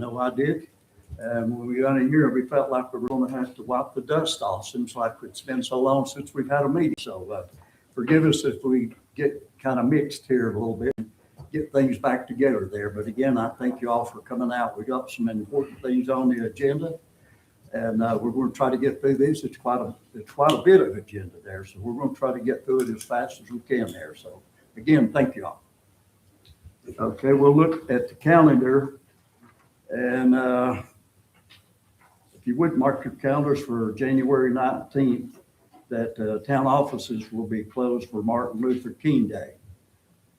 know I did. And when we got in here, we felt like we were going to have to wipe the dust off. Seems like it's been so long since we've had a meeting. So forgive us if we get kind of mixed here a little bit, get things back together there. But again, I thank you all for coming out. We got some important things on the agenda, and we're going to try to get through this. It's quite a bit of agenda there. So we're going to try to get through it as fast as we can there. So again, thank you all. Okay, we'll look at the calendar, and if you would mark your calendars for January 19th, that town offices will be closed for Martin Luther King Day.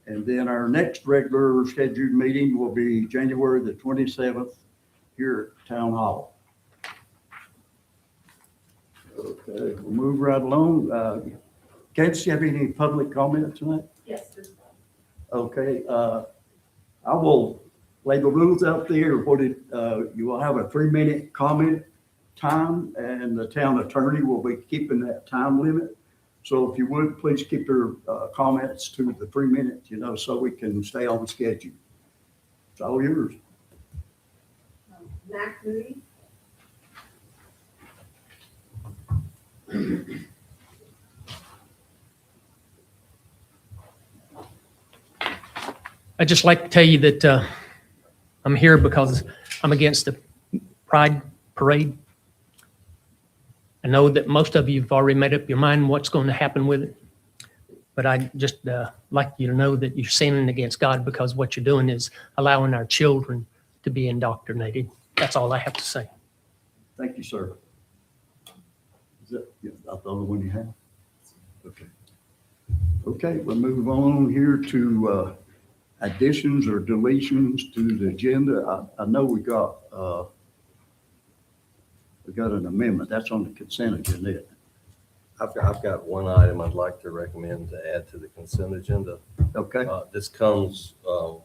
And then our next regular scheduled meeting will be January the 27th here at Town Hall. Okay, we'll move right along. Candace, you have any public comment tonight? Yes, there's one. Okay, I will lay the rules out there. You will have a 3-minute comment time, and the town attorney will be keeping that time limit. So if you would, please keep your comments to the 3 minutes, so we can stay on schedule. It's all yours. Mac Moody. I'd just like to tell you that I'm here because I'm against the Pride Parade. I know that most of you have already made up your mind what's going to happen with it. But I just like you to know that you're sinning against God, because what you're doing is allowing our children to be indoctrinated. That's all I have to say. Thank you, sir. Is that the other one you have? Okay. Okay, we'll move on here to additions or deletions to the agenda. I know we got an amendment. That's on the consent agenda. I've got one item I'd like to recommend to add to the consent agenda. Okay. This comes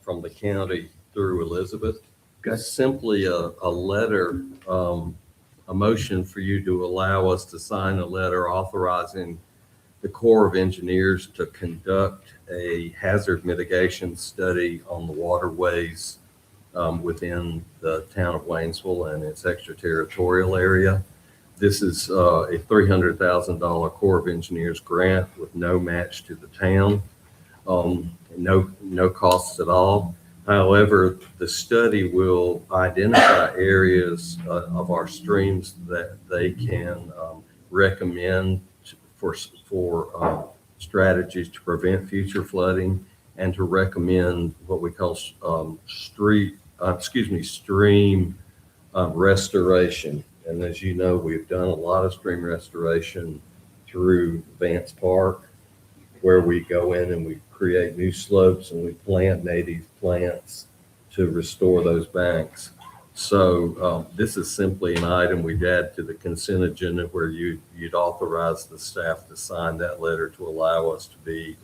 from the county through Elizabeth. Okay. It's simply a letter, a motion for you to allow us to sign a letter authorizing the Corps of Engineers to conduct a hazard mitigation study on the waterways within the town of Waynesville and its extraterritorial area. This is a $300,000 Corps of Engineers grant with no match to the town, no costs at all. However, the study will identify areas of our streams that they can recommend for strategies to prevent future flooding, and to recommend what we call stream restoration. And as you know, we've done a lot of stream restoration through Vance Park, where we go in and we create new slopes and we plant native plants to restore those banks. So this is simply an item we'd add to the consent agenda, where you'd authorize the staff to sign that letter to allow us to be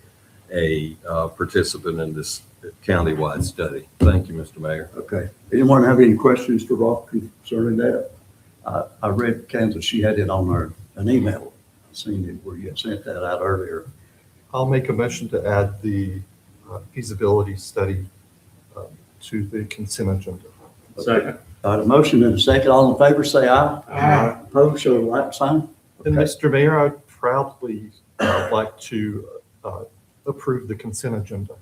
a participant in this countywide study. Thank you, Mr. Mayor. Okay. Anyone have any questions for Rob concerning that? I read Kansas, she had it on an email. I seen it where you had sent that out earlier. I'll make a motion to add the feasibility study to the consent agenda. Second. Got a motion and a second. All in favor, say aye. Aye. Opposed, show the like sign. And Okay. Mr. Mayor, I'd proudly like to approve the consent agenda.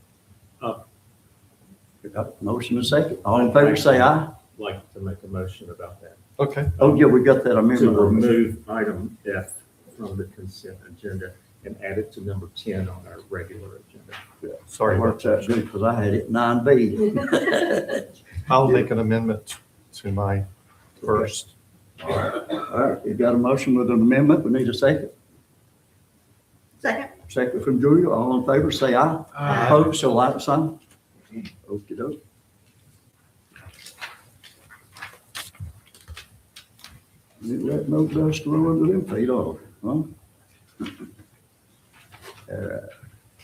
We got a motion and a second. All in favor, say aye. Like to make a motion about that. Okay. Oh, yeah, we got that To amendment. remove item F from the consent agenda and add it to number 10 on our regular agenda. Sorry about Works out that. good because I had it 9B. I'll make an amendment to my first. All right, you got a motion with an amendment. We need a second. Second. Second from Julia. All in favor, say aye. Aye. Opposed, show like sign. Okey doke. You let no dust roll under them feet off, huh?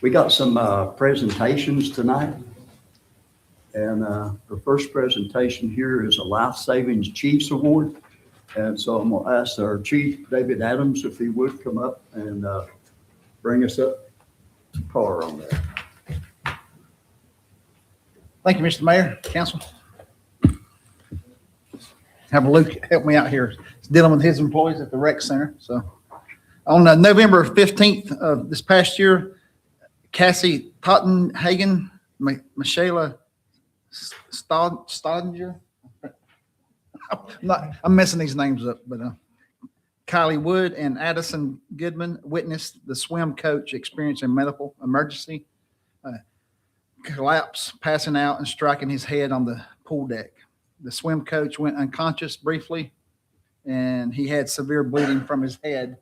We got some presentations tonight. And the first presentation here is a Life Savings Chiefs Award. And so I'm gonna ask our Chief, David Adams, if he would come up and bring us up to par on that. Thank you, Mr. Mayor, Council. have Luke help me out here. He's dealing with his employees at the rec center. So on November 15th of this past year, Cassie Tottenhagen, Michaela Stodinger. I'm messing these names up, but Kylie Wood and Addison Goodman witnessed the swim coach experience a medical emergency, collapse, passing out and striking his head on the pool deck. The swim coach went unconscious briefly, and he had severe bleeding from his head.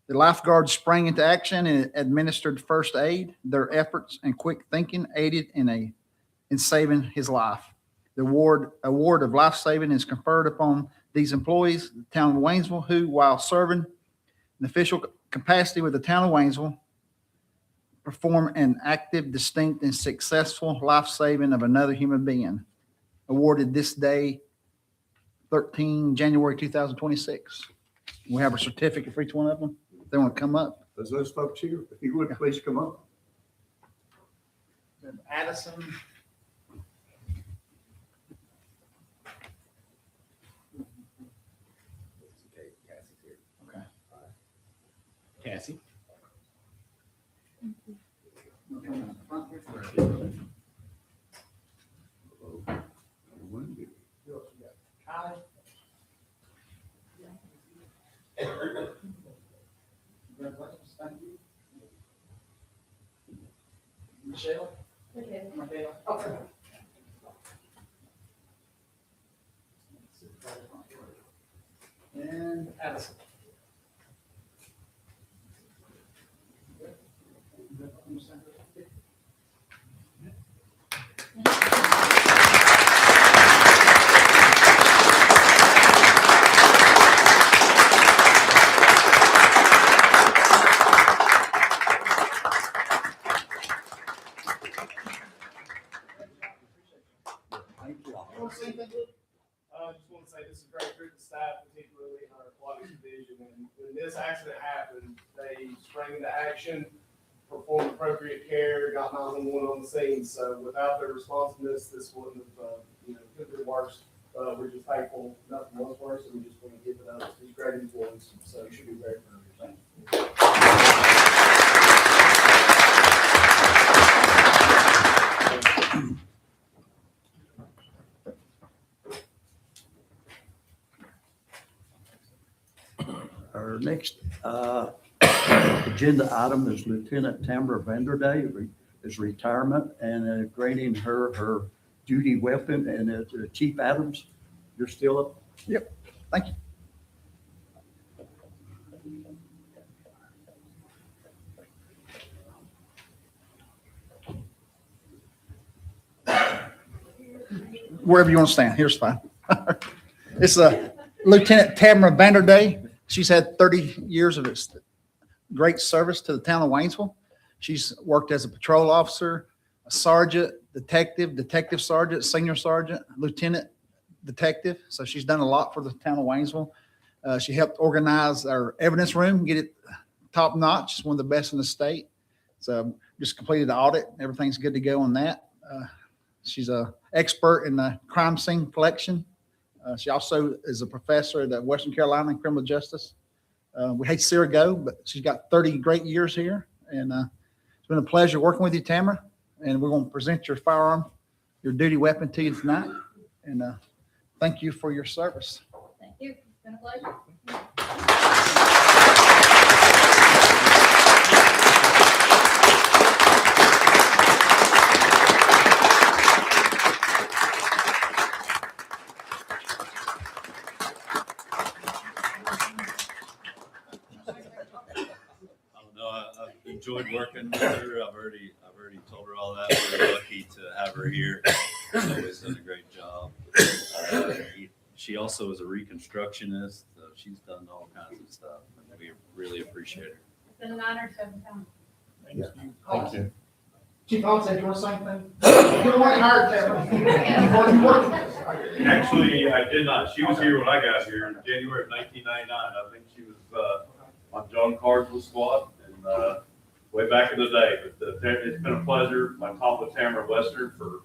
The lifeguards sprang into action and administered first aid. Their efforts and quick thinking aided in saving his life. The award of life saving is conferred upon these employees, the town of Waynesville, who, while serving in official capacity with the town of Waynesville, perform an active, distinct, and successful life saving of another human being. Awarded this day, 13 January 2026. We have a certificate for each one of them. If they want to come up. There's those folks here. If you would, please come up. Addison. Okay. Cassie? Congratulations. Thank you. Michelle? Okay. And Addison. I just want to say this is a great group of staff, particularly in our aquatics division. And when this accident happened, they sprang into action, performed appropriate care, got 911 on the scene. So without their responsiveness, this wouldn't have, could have been worse. We're just thankful nothing was worse, and we just want to give it up to these great employees. So you should be very proud of yourself. Our next agenda item is Lieutenant Tamara Vanderday, his retirement, and granting her duty weapon. And Chief Adams, you're still up? Yep. Thank you. Wherever you want to stand, here's fine. It's Lieutenant Tamara Vanderday. She's had 30 years of great service to the town of Waynesville. She's worked as a patrol officer, a sergeant, detective sergeant, senior sergeant, lieutenant detective. So she's done a lot for the town of Waynesville. She helped organize our evidence room, get it top notch. It's one of the best in the state. So just completed the audit. Everything's good to go on that. She's an expert in the crime scene collection. She also is a professor at Western Carolina in criminal justice. We hate to see her go, but she's got 30 great years here. And it's been a pleasure working with you, Tamara. And we're going to present your firearm, your duty weapon to you tonight. And thank you for your service. Thank you. It's been a pleasure. I've enjoyed working with her. I've already told her all that. We're lucky to have her here. She's always done a great job. She also is a reconstructionist, so she's done all kinds of stuff, and we really appreciate her. It's been an honor to have come. Thank you. Chief Holmes, do you want to say anything? You don't want hard, Actually, I did not. She was here when I got here in January of 1999. I think she was on John Carswell's squad and way back in the day. But it's been a pleasure. I taught with Tamara Western for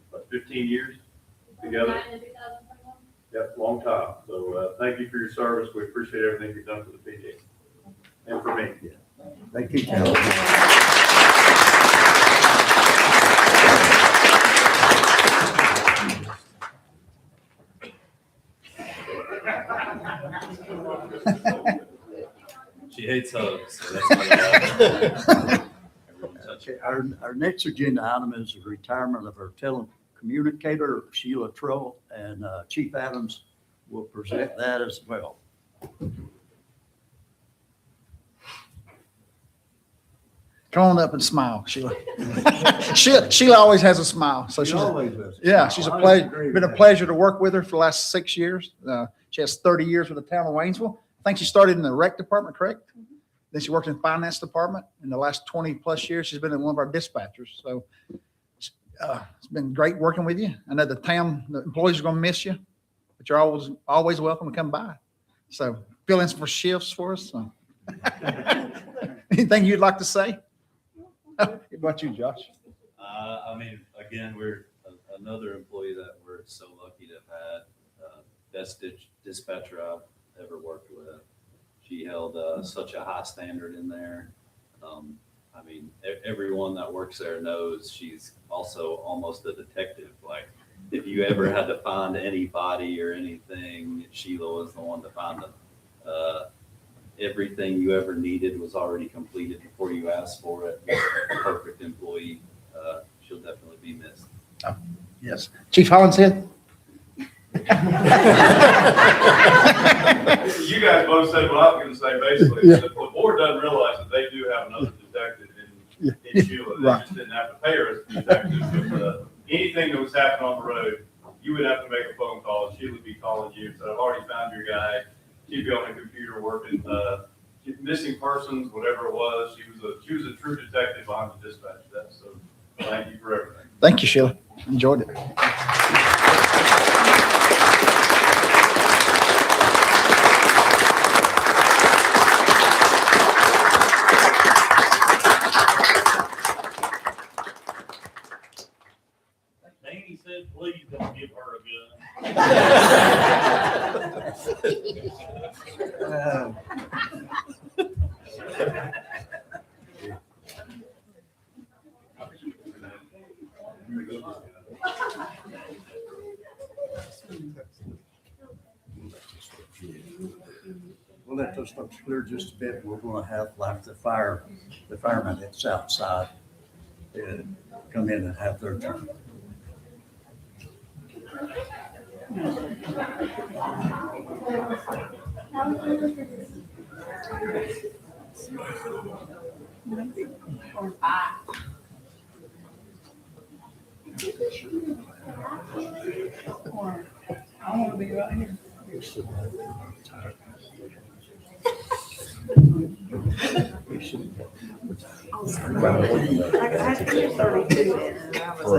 about 15 years together. Yep, long time. So, thank you for your service. We appreciate everything you've done for the PD and for me. Thank you, Cal. She hates hugs, so that's what I Everyone touch Okay, our next agenda item is the retirement of our telecommunicator, Sheila Trull, and Chief Adams will present that as well. Come on up and smile, Sheila. Sheila always has a smile, so She she's, always does. yeah, she's a I pleasure, agree been a with that. pleasure to work with her for the last 6 years. She has 30 years with the town of Waynesville. I think she started in the rec department, correct? Then she worked in the finance department. In the last 20 plus years, she's been in one of our dispatchers. So it's been great working with you. I know the employees are going to miss you, but you're always welcome to come by. So fill in for shifts for us. So. Anything you'd like to say? What about you, Josh? I mean, again, we're another employee that we're so lucky to have had. Best dispatcher I've ever worked with. She held such a high standard in there. I mean, everyone that works there knows she's also almost a detective. Like, if you ever had to find anybody or anything, Sheila was the one to find them. Everything you ever needed was already completed before you asked for it. Perfect employee. She'll definitely be missed. Yes. Chief Hollinshead? You guys both said what I was gonna say, basically. Yeah. The board doesn't realize that they do have another detective in Sheila. They Right. just didn't have to pay her as a detective. But, anything that was happening on the road, you would have to make a phone call. She would be calling you. So I've already found your guy. She'd be on the computer working, missing persons, whatever it was. She was a true detective behind the dispatch desk. So thank you for everything. Thank you, Sheila. Enjoyed it. Danny said, please don't give her a gun. We'll let those folks clear just a bit. We're gonna have like the firemen that's outside come in and have their turn. I want to be right here. I finished 32 and I was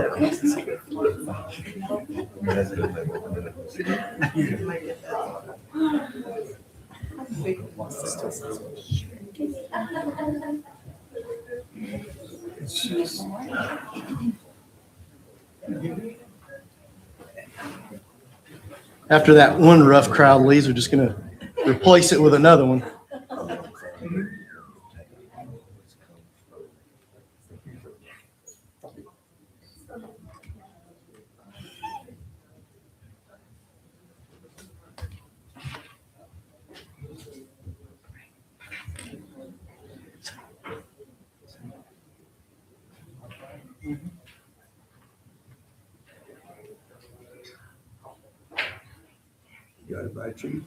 After that one rough crowd leaves, we're just going to replace it with another one. You got it right, Chief?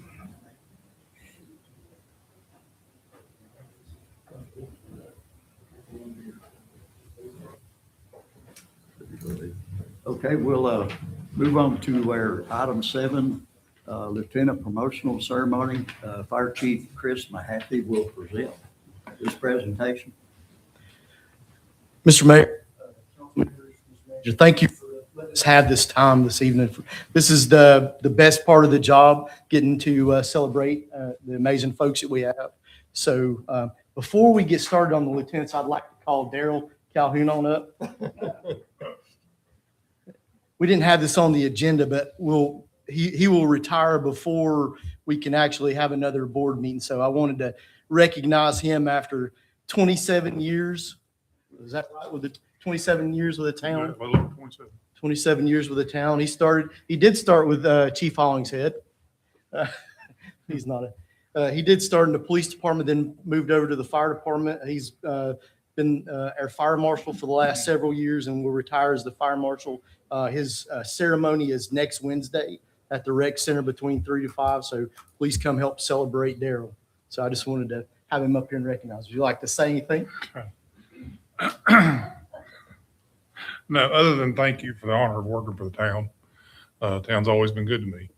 Okay, we'll move on to our item 7, Lieutenant Promotional Ceremony. Fire Chief Chris Mahaffey will present this presentation. Mr. Mayor, thank you for letting us have this time this evening. This is the best part of the job, getting to celebrate the amazing folks that we have. So before we get started on the lieutenants, I'd like to call Daryl Calhoun on up. We didn't have this on the agenda, but he will retire before we can actually have another board meeting. So I wanted to recognize him after 27 years. Is that right? With the 27 years with the town? 27 years with the town. He did start with Chief Hollingshead. He's not he did start in the police department, then moved over to the fire department. He's been our fire marshal for the last several years and will retire as the fire marshal. His ceremony is next Wednesday at the rec center between 3 to 5. So please come help celebrate Daryl. So I just wanted to have him up here and recognize. Would you like to say anything? No, other than thank you for the honor of working for the town. Town's always been good to me.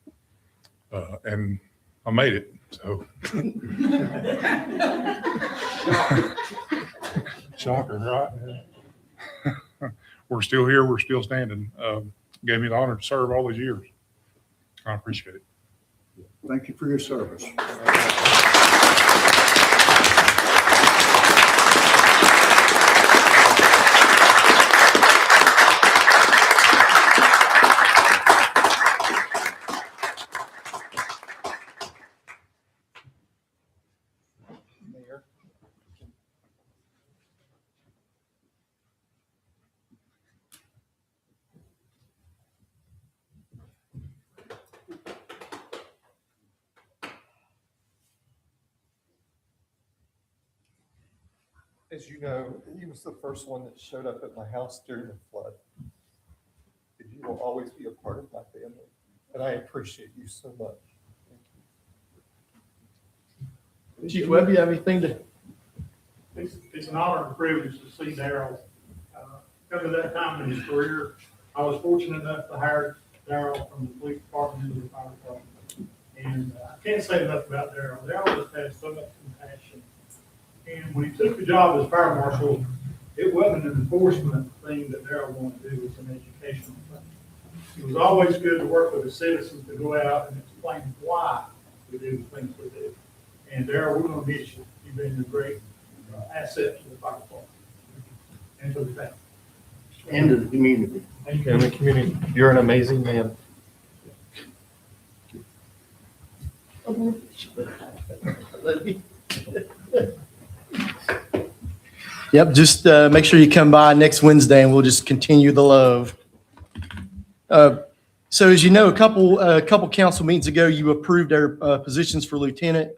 And I made it, so. Shocker, right? We're still here, we're still standing. Gave me the honor to serve all these years. I appreciate it. Thank you for your service. Mayor. As you know, he was the first one that showed up at my house during the flood. And you will always be a part of my family, and I appreciate you so much. Chief Webb, you have anything to? It's an honor and privilege to see Daryl come to that time in his career. I was fortunate enough to hire Daryl from the police department into the fire department. And I can't say enough about Daryl. Daryl just has so much compassion. And when he took the job as fire marshal, it wasn't an enforcement thing that Daryl wanted to do, it was an educational thing. It was always good to work with the citizens to go out and explain why we do the things we do. And Daryl, we're going to miss you. You've been a great asset to the fire department and to the town. And to the community. Thank And the community, you're an amazing man. Yep, just make sure you come by next Wednesday and we'll just continue the love. So as you know, a couple council meetings ago, you approved our positions for lieutenant.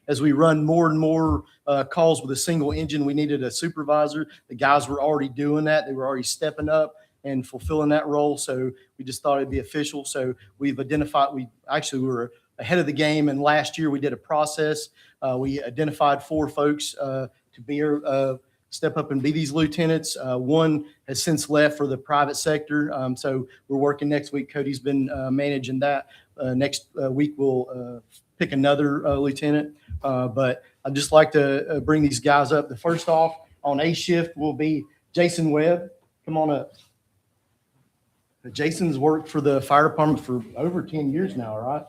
As we run more and more calls with a single engine, we needed a supervisor. The guys were already doing that. They were already stepping up and fulfilling that role. So we just thought it'd be official. So we've identified, we were ahead of the game. And last year we did a process. We identified 4 folks to be step up and be these lieutenants. One has since left for the private sector. So we're working next week. Cody's been managing that. Next week, we'll pick another lieutenant. But I'd just like to bring these guys up. The first off on A shift will be Jason Webb. Come on up. Jason's worked for the fire department for over 10 years now, right?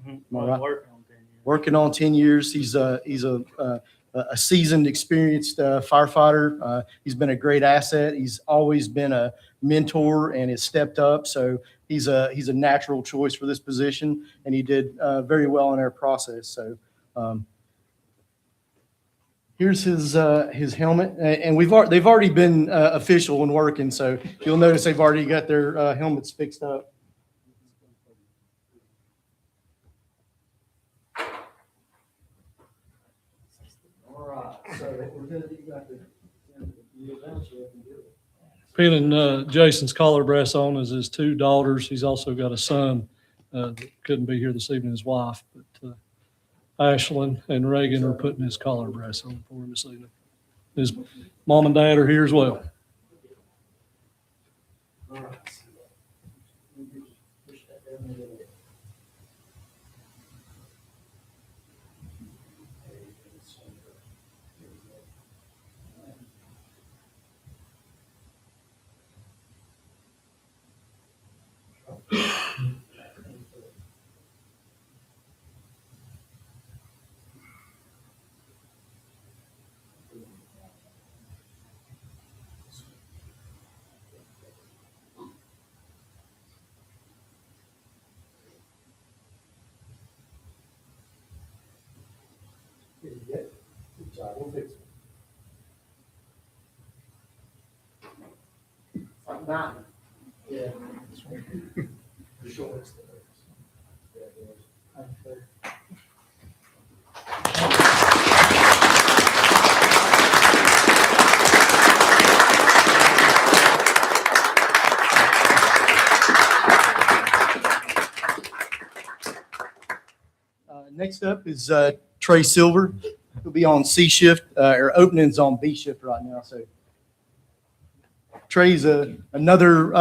Mm-hmm. Am I right? Working on 10 years. He's a seasoned, experienced firefighter. He's been a great asset. He's always been a mentor and has stepped up. So he's a natural choice for this position, and he did very well in our process. So here's his helmet, and they've already been official and working. So you'll notice they've already got their helmets fixed up. Peeling Jason's collar brass on is his 2 daughters. He's also got a son that couldn't be here this evening, his wife. But Ashlyn and Reagan are putting his collar brass on for him this evening. His mom and dad are here as well. fix it. Like that. Yeah. Sure. Next up is Trey Silver. He'll be on C shift, or openings on B shift right now. So Trey's another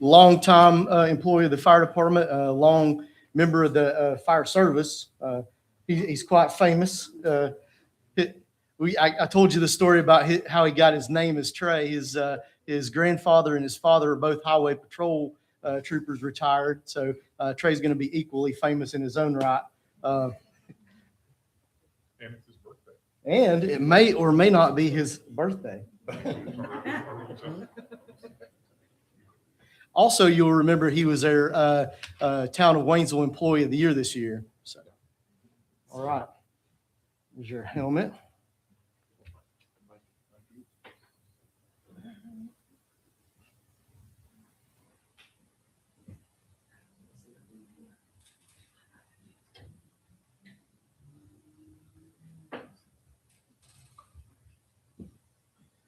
longtime employee of the fire department, a long member of the fire service. He's quite famous. I told you the story about how he got his name as Trey. His grandfather and his father are both highway patrol troopers retired. So Trey's going to be equally famous in his own right. And it's his birthday. And it may or may not be his birthday. Also, you'll remember he was their Town of Waynesville Employee of the Year this year. So, all right. Here's your helmet.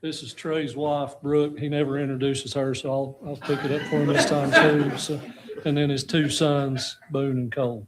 This is Trey's wife, Brooke. He never introduces her, so I'll pick it up for him this time too. So, and then his two sons, Boone and Cole.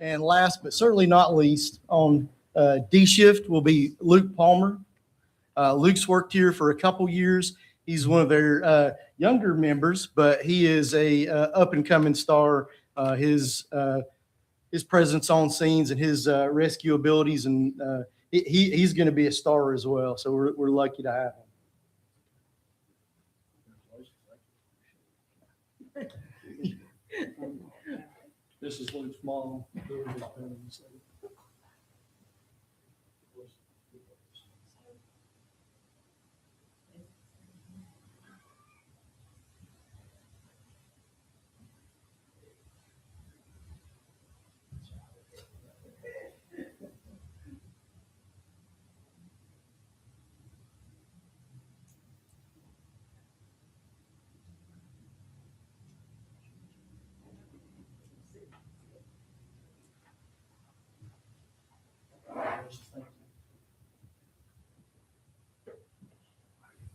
And last but certainly not least, on D shift will be Luke Palmer. Luke's worked here for a couple years. He's one of their younger members, but he is a up and coming star. His presence on scenes and his rescue abilities, and he's going to be a star as well. So we're lucky to have him. This is Luke's mom.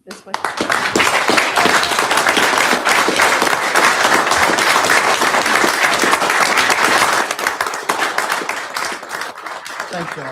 This way. Thank you.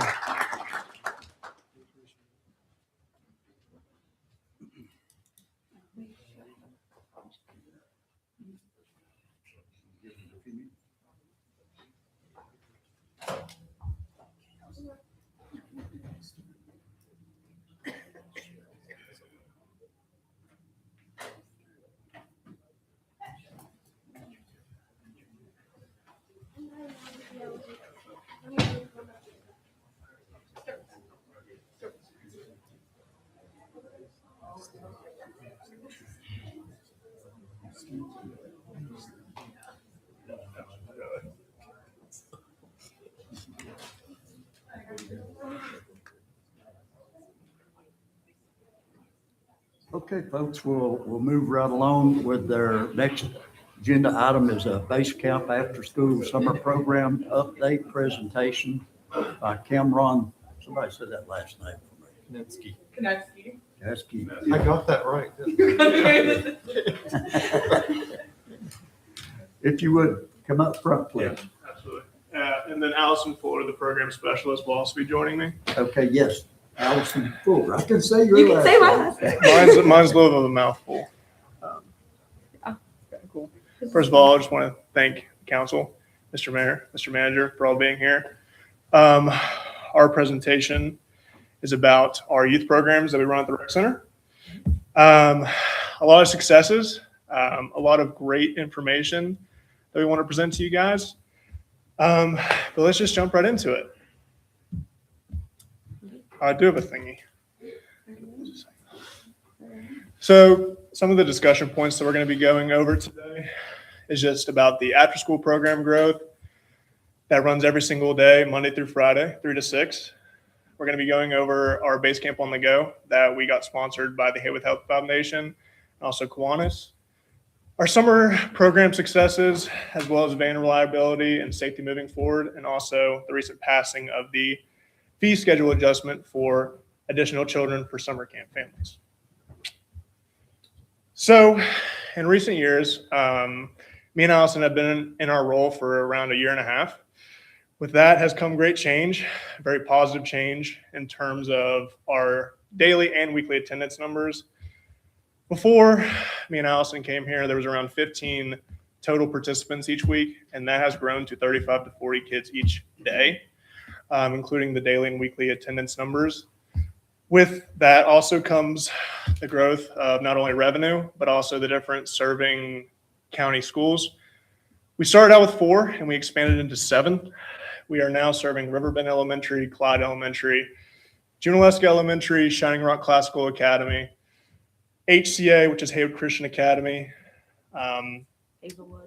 Okay, folks, we'll move right along with their next agenda item is a base camp after school summer program update presentation by Cameron. Somebody said that last name for me. Knetsky. That's I got that right. If you would come up front, please. Absolutely. And then Allison Fuller, the program specialist, will also be joining me. Okay, yes, Allison Fuller. I can say your You can say my last last name. name. Mine's a little bit of a mouthful. Okay, cool. First of all, I just want to thank council, Mr. Mayor, Mr. Manager, for all being here. Our presentation is about our youth programs that we run at the rec center. A lot of successes, a lot of great information that we want to present to you guys. But let's just jump right into it. I do have a thingy. So some of the discussion points that we're going to be going over today is just about the after-school program growth that runs every single day, Monday through Friday, 3 to 6. We're going to be going over our base camp on the go that we got sponsored by the Haywood Health Foundation and also Kiwanis. Our summer program successes, as well as van reliability and safety moving forward, and also the recent passing of the fee schedule adjustment for additional children for summer camp families. So in recent years, me and Allison have been in our role for around a year and a half. With that has come great change, very positive change in terms of our daily and weekly attendance numbers. Before me and Allison came here, there was around 15 total participants each week, and that has grown to 35 to 40 kids each day, including the daily and weekly attendance numbers. With that also comes the growth of not only revenue, but also the different serving county schools. We started out with 4 and we expanded into 7. We are now serving Riverbend Elementary, Clyde Elementary, Junaluska Elementary, Shining Rock Classical Academy, HCA, which is Haywood Christian Academy,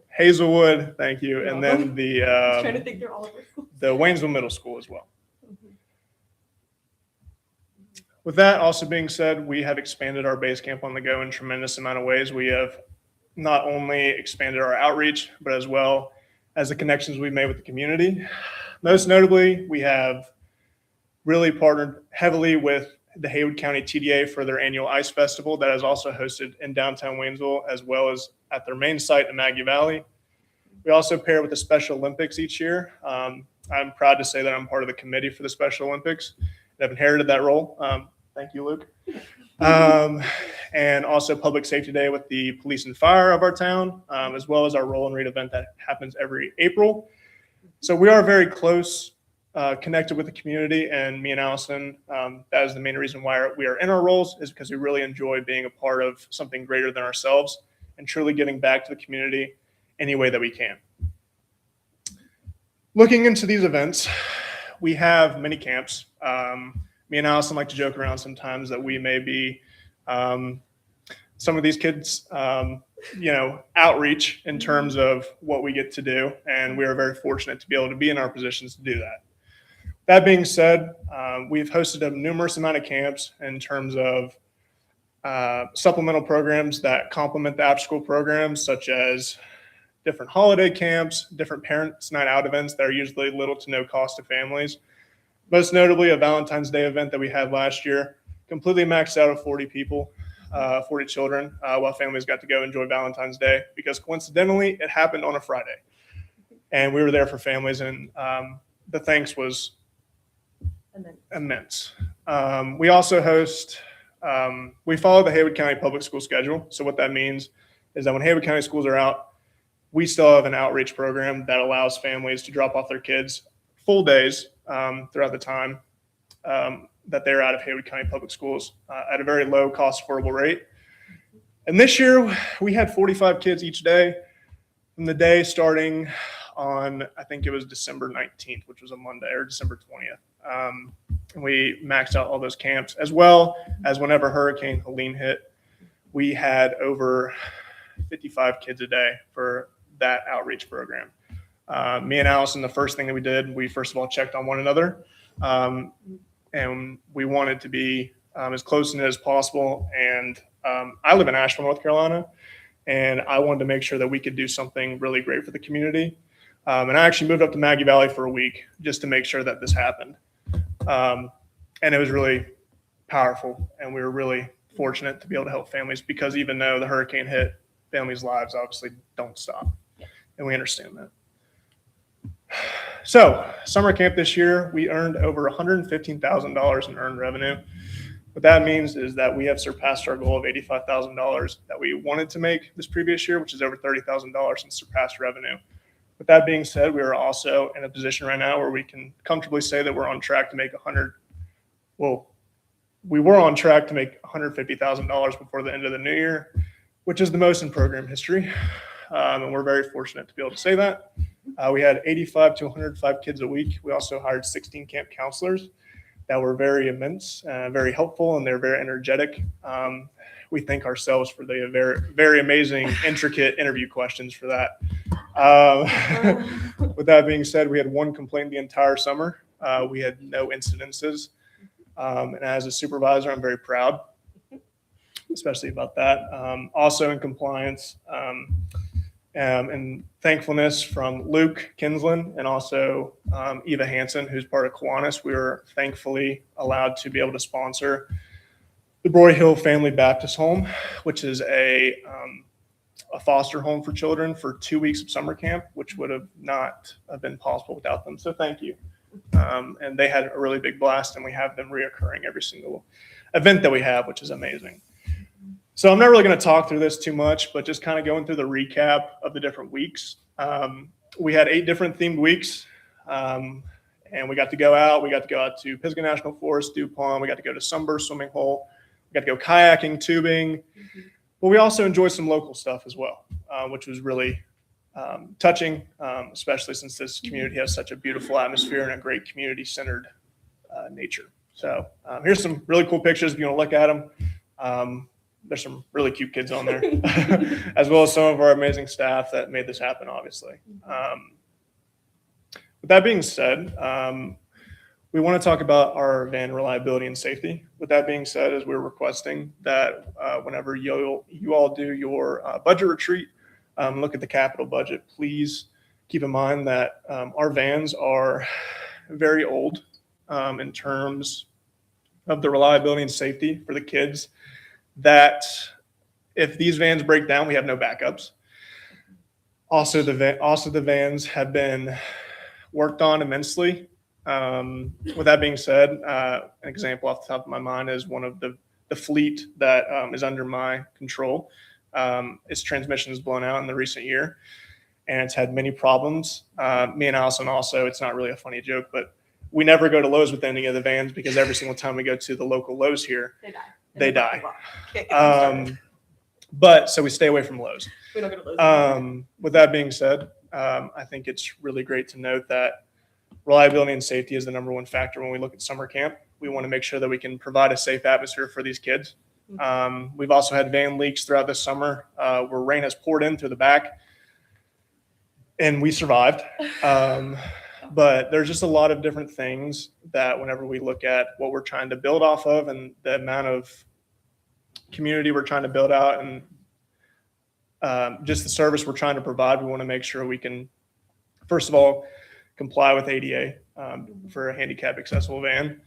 Hazelwood, thank you, and then Trying to think through all of our schools. the Waynesville Middle School as well. With that also being said, we have expanded our base camp on the go in a tremendous amount of ways. We have not only expanded our outreach, but as well as the connections we've made with the community. Most notably, we have really partnered heavily with the Haywood County TDA for their annual ice festival that is also hosted in downtown Waynesville, as well as at their main site in Maggie Valley. We also pair with the Special Olympics each year. I'm proud to say that I'm part of the committee for the Special Olympics. I've inherited that role. Thank you, Luke. And also Public Safety Day with the police and fire of our town, as well as our roll and read event that happens every April. So we are very close, connected with the community, and me and Allison, that is the main reason why we are in our roles, is because we really enjoy being a part of something greater than ourselves and truly giving back to the community any way that we can. Looking into these events, we have many camps. Me and Allison like to joke around sometimes that we may be some of these kids, outreach in terms of what we get to do. And we are very fortunate to be able to be in our positions to do that. That being said, we've hosted a numerous amount of camps in terms of supplemental programs that complement the after-school programs, such as different holiday camps, different parents' night out events that are usually little to no cost to families. Most notably, a Valentine's Day event that we had last year, completely maxed out of 40 people, 40 children, while families got to go enjoy Valentine's Day, because coincidentally, it happened on a Friday. And we were there for families, and the thanks was immense. We also host, we follow the Haywood County Public School schedule. So what that means is that when Haywood County schools are out, we still have an outreach program that allows families to drop off their kids full days throughout the time that they're out of Haywood County Public Schools at a very low cost affordable rate. And this year we had 45 kids each day, from the day starting on, I think it was December 19th, which was a Monday, or December 20th. And we maxed out all those camps, as well as whenever Hurricane Helene hit, we had over 55 kids a day for that outreach program. Me and Allison, the first thing that we did, we first of all checked on one another, and we wanted to be as close knit as possible. And I live in Asheville, North Carolina, and I wanted to make sure that we could do something really great for the community. And I actually moved up to Maggie Valley for a week just to make sure that this happened. And it was really powerful, and we were really fortunate to be able to help families, because even though the hurricane hit, families' lives obviously don't stop, and we understand that. So summer camp this year, we earned over $115,000 in earned revenue. What that means is that we have surpassed our goal of $85,000 that we wanted to make this previous year, which is over $30,000 in surpassed revenue. With that being said, we are also in a position right now where we can comfortably say that we're on track to make we were on track to make $150,000 before the end of the new year, which is the most in program history. And we're very fortunate to be able to say that. We had 85 to 105 kids a week. We also hired 16 camp counselors that were very immense, very helpful, and they're very energetic. We thank ourselves for the very, very amazing, intricate interview questions for that. With that being said, we had one complaint the entire summer. We had no incidences. And as a supervisor, I'm very proud, especially about that. Also in compliance, and thankfulness from Luke Kinsland and also Eva Hansen, who's part of Kiwanis. We were thankfully allowed to be able to sponsor the Broy Hill Family Baptist Home, which is a foster home for children for 2 weeks of summer camp, which would have not have been possible without them. So thank you. And they had a really big blast, and we have them reoccurring every single event that we have, which is amazing. So I'm not really going to talk through this too much, but just kind of going through the recap of the different weeks. We had 8 different themed weeks, and we got to go out. We got to go out to Pisgah National Forest, DuPont. We got to go to Sunburst Swimming Hole. We got to go kayaking, tubing. But we also enjoyed some local stuff as well, which was really touching, especially since this community has such a beautiful atmosphere and a great community-centered nature. So here's some really cool pictures if you want to look at them. There's some really cute kids on there, as well as some of our amazing staff that made this happen, obviously. With that being said, we want to talk about our van reliability and safety. With that being said, as we're requesting that whenever you all do your budget retreat, look at the capital budget, please keep in mind that our vans are very old in terms of the reliability and safety for the kids, that if these vans break down, we have no backups. Also, the vans have been worked on immensely. With that being said, an example off the top of my mind is one of the fleet that is under my control. Its transmission has blown out in the recent year, and it's had many problems. Me and Allison also, it's not really a funny joke, but we never go to Lowe's with any of the vans because every single time we go to the local Lowe's here, they die. But so we stay away from Lowe's. We don't go to Lowe's. With that being said, I think it's really great to note that reliability and safety is the number one factor when we look at summer camp. We want to make sure that we can provide a safe atmosphere for these kids. We've also had van leaks throughout the summer where rain has poured in through the back, and we survived. But there's just a lot of different things that whenever we look at what we're trying to build off of and the amount of community we're trying to build out and just the service we're trying to provide, we want to make sure we can, first of all, comply with ADA for a handicap accessible van,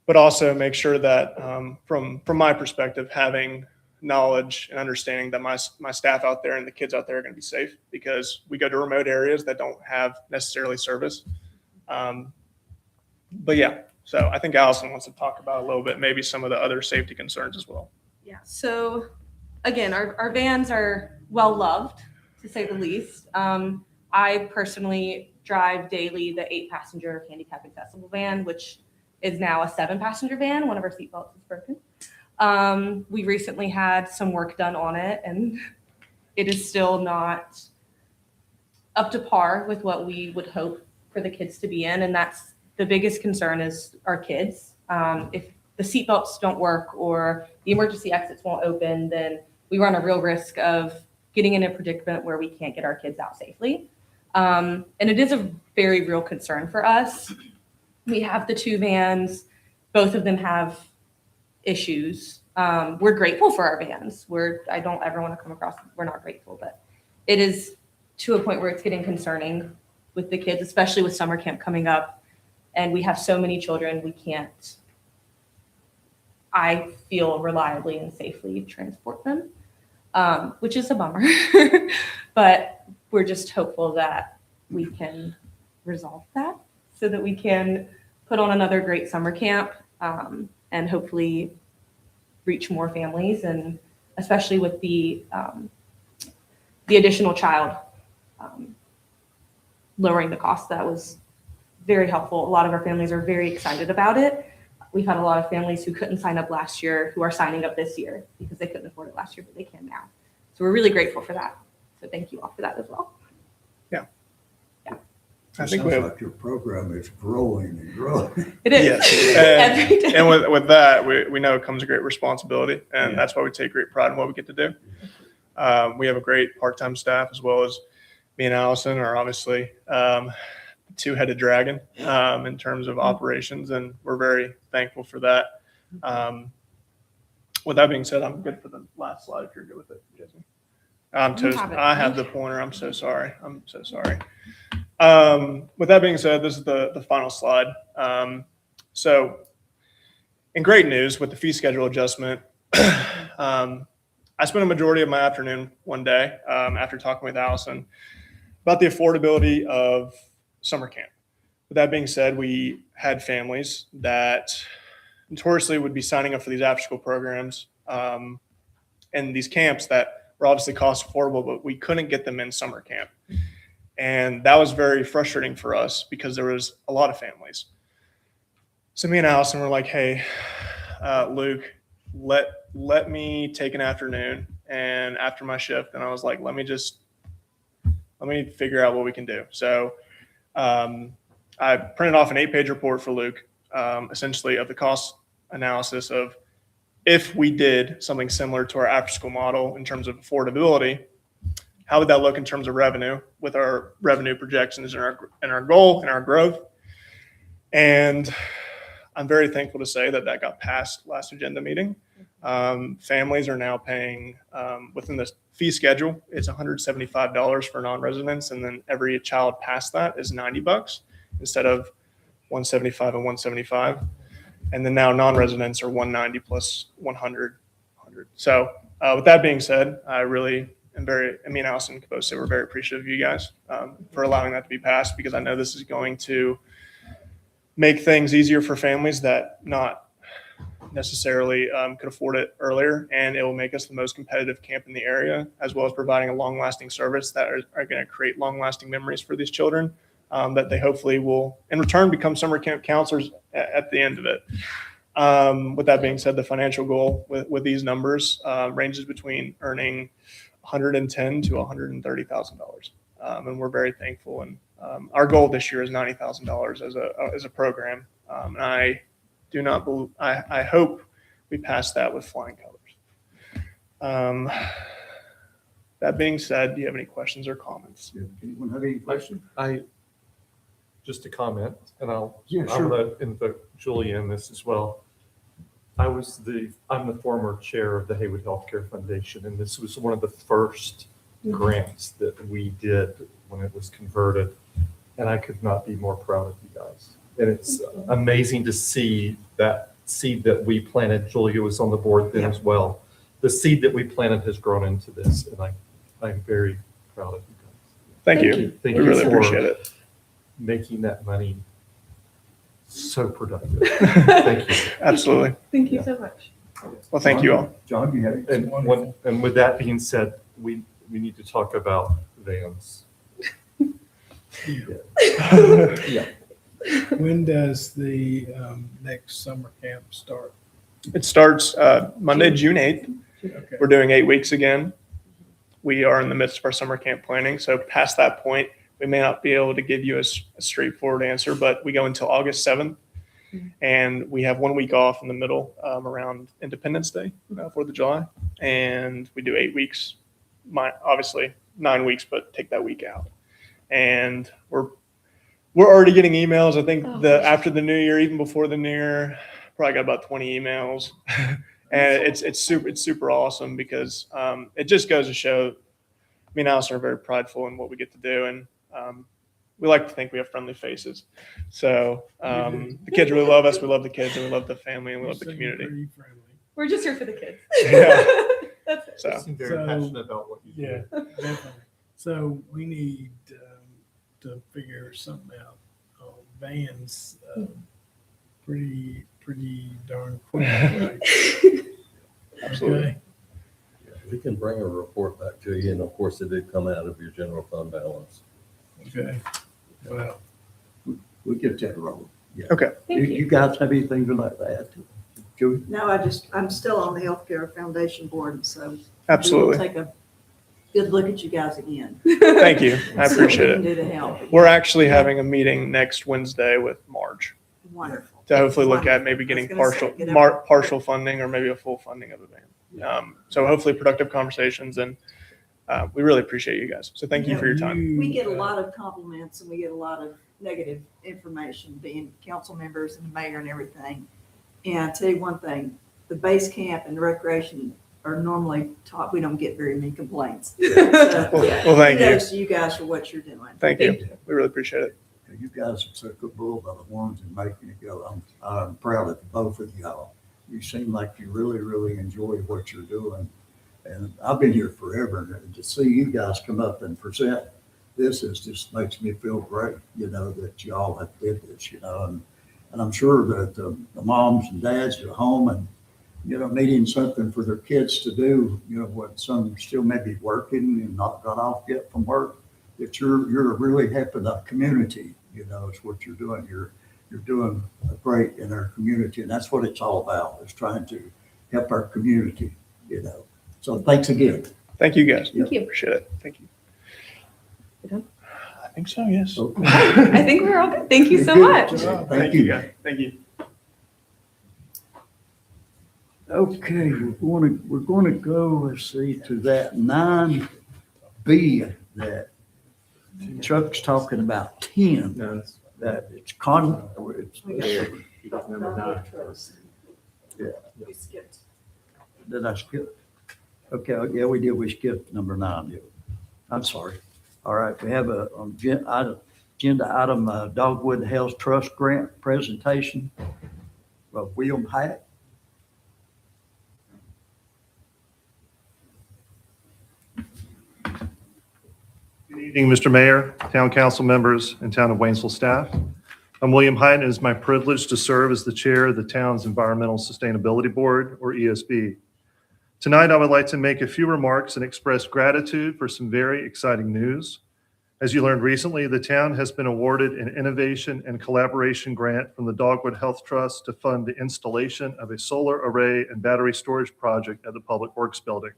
but also make sure that from my perspective, having knowledge and understanding that my staff out there and the kids out there are going to be safe, because we go to remote areas that don't have necessarily service. But yeah, so I think Allison wants to talk about a little bit, maybe some of the other safety concerns as well. Yeah, so again, our vans are well loved, to say the least. I personally drive daily the 8-passenger handicap accessible van, which is now a 7-passenger van. One of our seatbelts is broken. We recently had some work done on it, and it is still not up to par with what we would hope for the kids to be in. And that's the biggest concern is our kids. If the seatbelts don't work or the emergency exits won't open, then we run a real risk of getting in a predicament where we can't get our kids out safely. And it is a very real concern for us. We have the 2 vans. Both of them have issues. We're grateful for our vans. I don't ever want to come across, we're not grateful, but it is to a point where it's getting concerning with the kids, especially with summer camp coming up. And we have so many children, we can't, I feel, reliably and safely transport them, which is a bummer. But we're just hopeful that we can resolve that so that we can put on another great summer camp, and hopefully reach more families, and especially with the additional child, lowering the cost. That was very helpful. A lot of our families are very excited about it. We've had a lot of families who couldn't sign up last year who are signing up this year because they couldn't afford it last year, but they can now. So we're really grateful for that. So thank you all for that as well. I It think sounds we like your program is growing and growing. It is. Yes. Every day. And with that, we know it comes a great responsibility, and Yeah. that's why we take great pride in what we get to do. We have a great part-time staff, as well as me and Allison are obviously two-headed dragon in terms of operations, and we're very thankful for that. With that being said, I'm good for the last slide if you're good with it, Jesse. I'm You toast. have it. I have the pointer. I'm so sorry. With that being said, this is the final slide. So, in great news with the fee schedule adjustment, I spent a majority of my afternoon one day after talking with Allison about the affordability of summer camp. With that being said, we had families that notoriously would be signing up for these after-school programs and these camps that were obviously cost affordable, but we couldn't get them in summer camp. And that was very frustrating for us because there was a lot of families. So me and Allison were like, hey, Luke, let me take an afternoon, and after my shift, and I was like, let me figure out what we can do. So I printed off an 8-page report for Luke, essentially of the cost analysis of if we did something similar to our after-school model in terms of affordability, how would that look in terms of revenue with our revenue projections and our goal and our growth? And I'm very thankful to say that got passed last agenda meeting. Families are now paying within the fee schedule. It's $175 for non-residents, and then every child past that is $90 instead of $175 and $175. And then now non-residents are $190 plus $100. So with that being said, me and Allison can both say we're very appreciative of you guys for allowing that to be passed, because I know this is going to make things easier for families that not necessarily could afford it earlier, and it will make us the most competitive camp in the area, as well as providing a long-lasting service that are going to create long-lasting memories for these children that they hopefully will, in return, become summer camp counselors at the end of it. With that being said, the financial goal with these numbers ranges between earning $110,000 to $130,000, and we're very thankful. And our goal this year is $90,000 as a program, and I do not believe. I hope we pass that with flying colors. That being said, do you have any questions or comments? Anyone have any questions? Just a comment, and I'm Yeah, sure. going to invoke Julie in this as well. I'm the former chair of the Haywood Healthcare Foundation, and this was one of the first grants that we did when it was converted, and I could not be more proud of you guys. And it's amazing to see that seed that we planted. Julia was on the board then as well. The seed that we planted has grown into this, and I'm very proud of you guys. Thank you. Thank We you really for appreciate it. making that money so productive. Thank you. Absolutely. Thank you so much. Well, thank you all. John, do you have anything? And with that being said, we need to talk about vans. Yeah. When does the next summer camp start? It starts Monday, June 8th. Okay. We're doing 8 weeks again. We are in the midst of our summer camp planning. So past that point, we may not be able to give you a straightforward answer, but we go until August 7th. And we have 1 week off in the middle around Independence Day, 4th of July. And we do 8 weeks, obviously 9 weeks, but take that week out. And we're already getting emails. I think after the new year, even before the new year, probably got about 20 emails. And it's super awesome because it just goes to show me and Allison are very prideful in what we get to do. And we like to think we have friendly faces. So the kids really love us. We love the kids, and we love the family, and we love the community. Pretty friendly. We're just here for the kids. Yeah. That's it. You seem very passionate about what you do. Yeah, definitely. So we need to figure something out on vans, pretty darn quick, right? Okay, We can bring a report back to you, and of course, it did come out of your general fund balance. okay. Well, We'll get that rolling. Yeah. Okay. You guys have anything to like that? Joey? No, I'm still on the Healthcare Foundation board, so. Absolutely. We'll take a good look at you guys again. Thank you. I See what we appreciate can it. do to help. We're actually having a meeting next Wednesday with Marge Wonderful. to hopefully look at Wonderful. maybe I getting was gonna say, partial, get everyone- partial funding or maybe a full funding of the van. So hopefully productive conversations, and we really appreciate you guys. So thank you for your time. We get a lot of compliments and we get a lot of negative information, being council members and the mayor and everything. And I'll tell you one thing, the base camp and the recreation are normally taught, we don't get very many complaints. Well, thank you. Kudos to you guys for what you're doing. Thank you. We really appreciate it. You guys have took a bull by the horns and making it go. I'm proud of both of y'all. You seem like you really, really enjoy what you're doing. And I've been here forever, and to see you guys come up and present this just makes me feel great, that y'all have did this, and I'm sure that the moms and dads are home and, needing something for their kids to do, what some still may be working and not got off yet from work, that you're really helping the community, is what you're doing. You're doing great in our community, and that's what it's all about, is trying to help our community, So thanks again. Thank you guys. Thank you. Appreciate it. Thank you. You done? I think so, yes. I think we're all good. Thank you so much. Thank you. guys. Thank you. Okay, we're going to go, let's see, to that 9B that Chuck's talking about 10. That it's Yeah. We skipped. Did I skip? Okay, yeah, we did. We skipped number 9. Yeah. I'm sorry. All right, we have a agenda item, Dogwood Health Trust Grant presentation. William Hyatt. Good evening, Mr. Mayor, Town Council members, and Town of Waynesville staff. I'm William Hyatt, and it is my privilege to serve as the chair of the town's Environmental Sustainability Board, or ESB. Tonight, I would like to make a few remarks and express gratitude for some very exciting news. As you learned recently, the town has been awarded an innovation and collaboration grant from the Dogwood Health Trust to fund the installation of a solar array and battery storage project at the Public Works Building.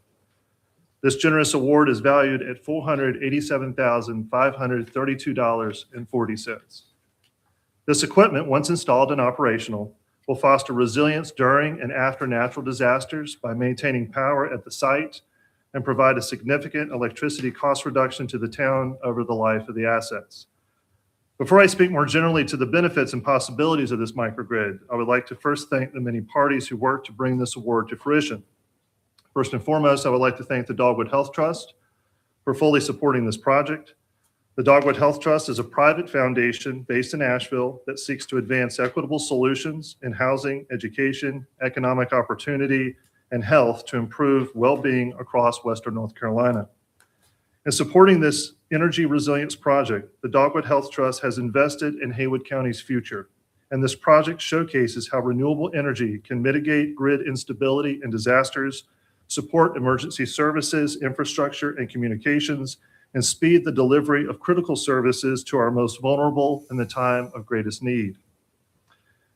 This generous award is valued at $487,532.40. This equipment, once installed and operational, will foster resilience during and after natural disasters by maintaining power at the site and provide a significant electricity cost reduction to the town over the life of the assets. Before I speak more generally to the benefits and possibilities of this microgrid, I would like to first thank the many parties who worked to bring this award to fruition. First and foremost, I would like to thank the Dogwood Health Trust for fully supporting this project. The Dogwood Health Trust is a private foundation based in Asheville that seeks to advance equitable solutions in housing, education, economic opportunity, and health to improve well-being across Western North Carolina. In supporting this energy resilience project, the Dogwood Health Trust has invested in Haywood County's future, and this project showcases how renewable energy can mitigate grid instability and disasters, support emergency services, infrastructure, and communications, and speed the delivery of critical services to our most vulnerable in the time of greatest need.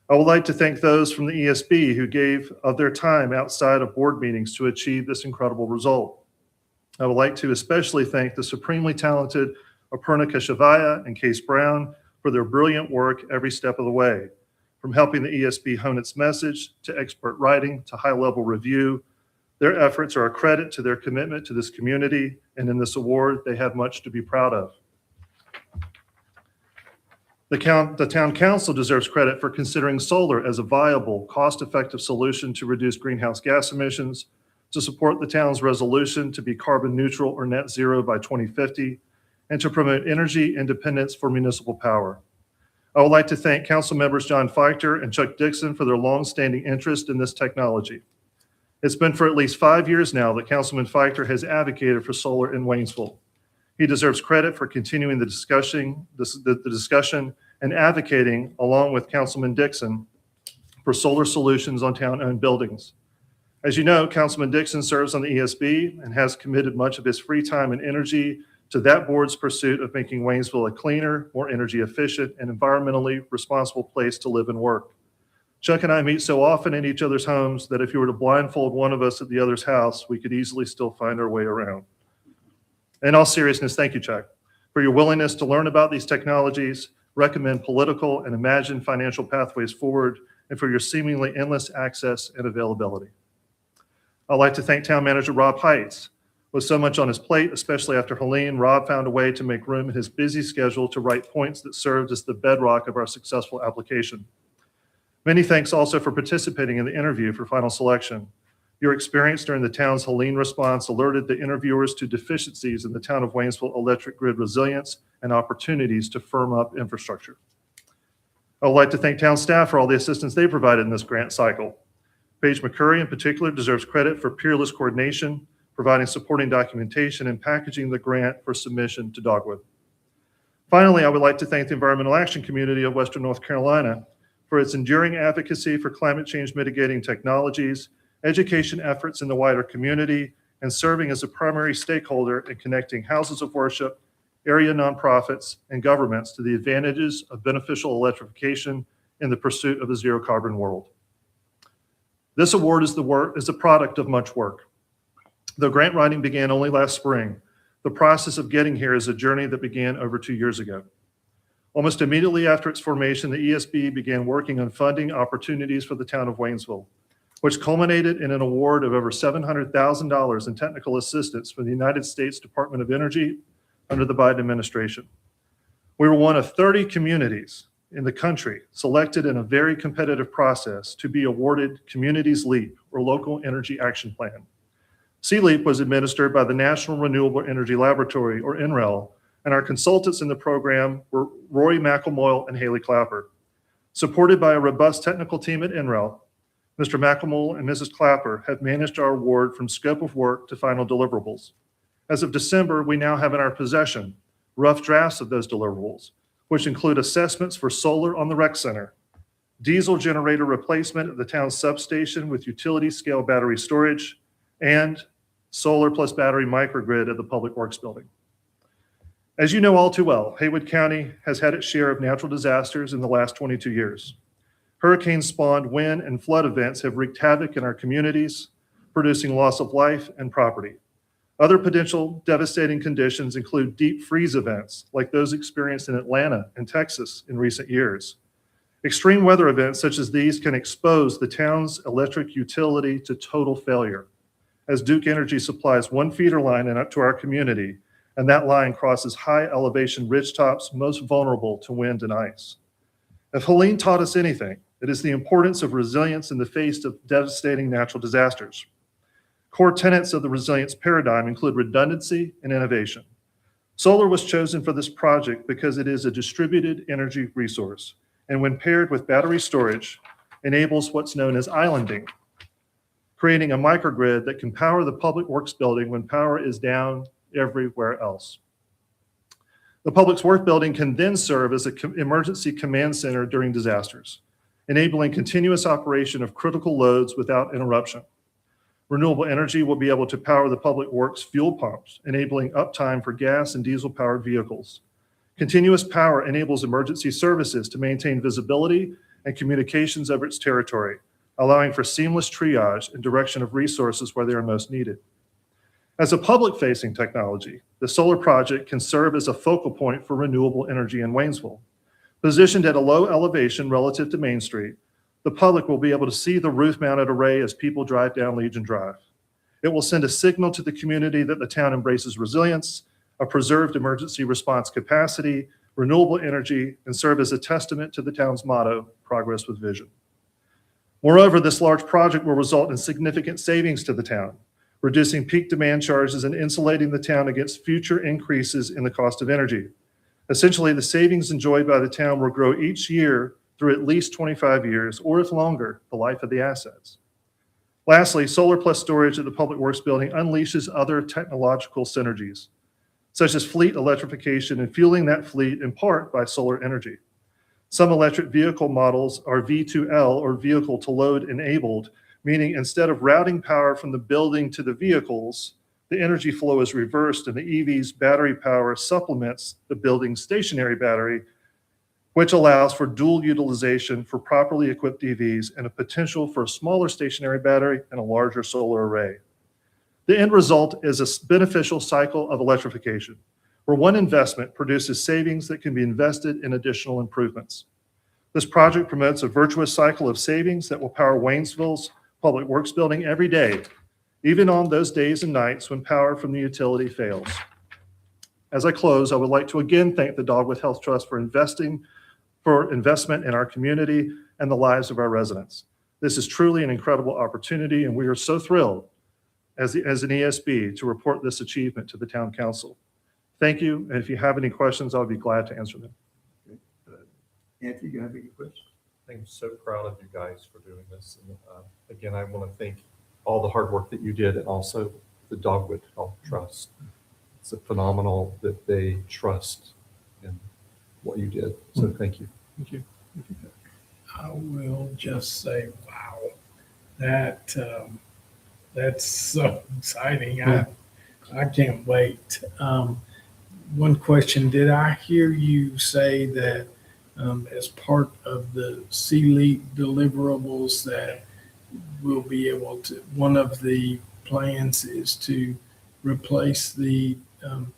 I would like to thank those from the ESB who gave of their time outside of board meetings to achieve this incredible result. I would like to especially thank the supremely talented Aparna Keshavaya and Case Brown for their brilliant work every step of the way, from helping the ESB hone its message to expert writing to high-level review. Their efforts are a credit to their commitment to this community, and in this award, they have much to be proud of. The town council deserves credit for considering solar as a viable, cost-effective solution to reduce greenhouse gas emissions, to support the town's resolution to be carbon neutral or net zero by 2050, and to promote energy independence for municipal power. I would like to thank council members John Feichter and Chuck Dixon for their longstanding interest in this technology. It's been for at least 5 years now that Councilman Feichter has advocated for solar in Waynesville. He deserves credit for continuing the discussion and advocating, along with Councilman Dixon, for solar solutions on town-owned buildings. As you know, Councilman Dixon serves on the ESB and has committed much of his free time and energy to that board's pursuit of making Waynesville a cleaner, more energy efficient, and environmentally responsible place to live and work. Chuck and I meet so often in each other's homes that if you were to blindfold one of us at the other's house, we could easily still find our way around. In all seriousness, thank you, Chuck, for your willingness to learn about these technologies, recommend political and imagine financial pathways forward, and for your seemingly endless access and availability. I'd like to thank Town Manager Rob Heights. With so much on his plate, especially after Helene, Rob found a way to make room in his busy schedule to write points that served as the bedrock of our successful application. Many thanks also for participating in the interview for final selection. Your experience during the town's Helene response alerted the interviewers to deficiencies in the town of Waynesville electric grid resilience and opportunities to firm up infrastructure. I would like to thank town staff for all the assistance they provided in this grant cycle. Paige McCurry in particular deserves credit for peerless coordination, providing supporting documentation, and packaging the grant for submission to Dogwood. Finally, I would like to thank the environmental action community of Western North Carolina for its enduring advocacy for climate change mitigating technologies, education efforts in the wider community, and serving as a primary stakeholder in connecting houses of worship, area nonprofits, and governments to the advantages of beneficial electrification in the pursuit of a zero carbon world. This award is a product of much work. Though grant writing began only last spring, the process of getting here is a journey that began over 2 years ago. Almost immediately after its formation, the ESB began working on funding opportunities for the town of Waynesville, which culminated in an award of over $700,000 in technical assistance from the United States Department of Energy under the Biden administration. We were one of 30 communities in the country selected in a very competitive process to be awarded Communities LEAP, or Local Energy Action Plan. CLEAP was administered by the National Renewable Energy Laboratory, or NREL, and our consultants in the program were Rory McElmoyle and Haley Clapper. Supported by a robust technical team at NREL, Mr. McElmoyle and Mrs. Clapper have managed our award from scope of work to final deliverables. As of December, we now have in our possession rough drafts of those deliverables, which include assessments for solar on the rec center, diesel generator replacement at the town's substation with utility scale battery storage, and solar plus battery microgrid at the Public Works Building. As you know all too well, Haywood County has had its share of natural disasters in the last 22 years. Hurricane-spawned wind and flood events have wreaked havoc in our communities, producing loss of life and property. Other potential devastating conditions include deep freeze events like those experienced in Atlanta and Texas in recent years. Extreme weather events such as these can expose the town's electric utility to total failure, as Duke Energy supplies one feeder line and up to our community, and that line crosses high elevation ridgetops most vulnerable to wind and ice. If Helene taught us anything, it is the importance of resilience in the face of devastating natural disasters. Core tenets of the resilience paradigm include redundancy and innovation. Solar was chosen for this project because it is a distributed energy resource, and when paired with battery storage, enables what's known as islanding, creating a microgrid that can power the Public Works Building when power is down everywhere else. The Public Works Building can then serve as an emergency command center during disasters, enabling continuous operation of critical loads without interruption. Renewable energy will be able to power the Public Works fuel pumps, enabling uptime for gas and diesel-powered vehicles. Continuous power enables emergency services to maintain visibility and communications over its territory, allowing for seamless triage and direction of resources where they are most needed. As a public-facing technology, the solar project can serve as a focal point for renewable energy in Waynesville. Positioned at a low elevation relative to Main Street, the public will be able to see the roof-mounted array as people drive down Legion Drive. It will send a signal to the community that the town embraces resilience, a preserved emergency response capacity, renewable energy, and serve as a testament to the town's motto, progress with vision. Moreover, this large project will result in significant savings to the town, reducing peak demand charges and insulating the town against future increases in the cost of energy. Essentially, the savings enjoyed by the town will grow each year through at least 25 years, or if longer, the life of the assets. Lastly, solar plus storage at the Public Works Building unleashes other technological synergies. such as fleet electrification and fueling that fleet in part by solar energy. Some electric vehicle models are V2L or vehicle to load enabled, meaning instead of routing power from the building to the vehicles, the energy flow is reversed and the EV's battery power supplements the building's stationary battery, which allows for dual utilization for properly equipped EVs and a potential for a smaller stationary battery and a larger solar array. The end result is a beneficial cycle of electrification, where one investment produces savings that can be invested in additional improvements. This project promotes a virtuous cycle of savings that will power Waynesville's public works building every day, even on those days and nights when power from the utility fails. As I close, I would like to again thank the Dogwood Health Trust for investment in our community and the lives of our residents. This is truly an incredible opportunity, and we are so thrilled as an ESB to report this achievement to the Town Council. Thank you, and if you have any questions, I'll be glad to answer them. Anthony, you have any questions? I'm so proud of you guys for doing this. And again, I want to thank all the hard work that you did and also the Dogwood Health Trust. It's phenomenal that they trust in what you did. So thank you. Thank you. I will just say, wow, that's so exciting. I can't wait. One question, did I hear you say that as part of the CLEAP deliverables that we'll be able to, one of the plans is to replace the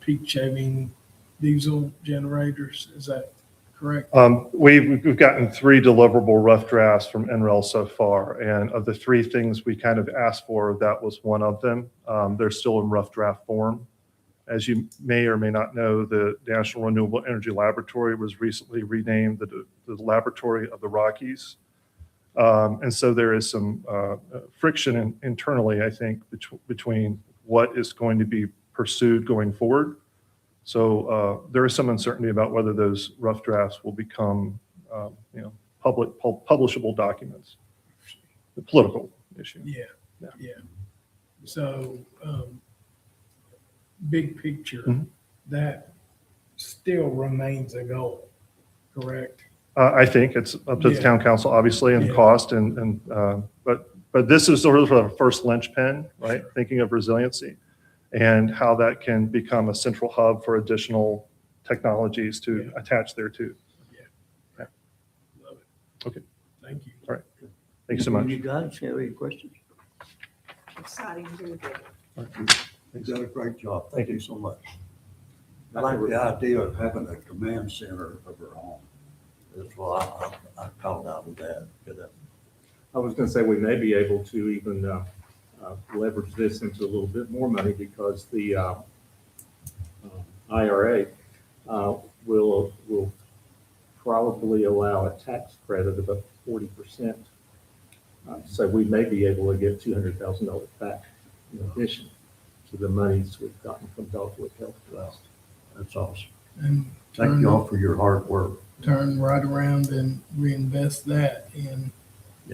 peak shaving diesel generators? Is that correct? We've gotten 3 deliverable rough drafts from NREL so far, and of the 3 things we kind of asked for, that was one of them. They're still in rough draft form. As you may or may not know, the National Renewable Energy Laboratory was recently renamed the Laboratory of the Rockies. And so there is some friction internally, I think, between what is going to be pursued going forward. So there is some uncertainty about whether those rough drafts will become, publishable documents. The political issue. Yeah. So, big picture, that still remains a goal, correct? I think it's up to the Town Council, obviously, and cost, but this is sort of the first linchpin, right? Thinking of resiliency and how that can become a central hub for additional technologies to attach there too. Yeah. Love it. Okay. Thank you. All right. Thank you so much. You guys have any questions? Exciting, very good. You've done a great job. Thank you so much. I like the idea of having a command center of our own. That's why I called out of that. I was going to say we may be able to even leverage this into a little bit more money because the IRA will probably allow a tax credit of up to 40%. So we may be able to get $200,000 back in addition to the monies we've gotten from Dogwood Health Trust. That's awesome. And Thank you all for your hard work. turn right around and reinvest that in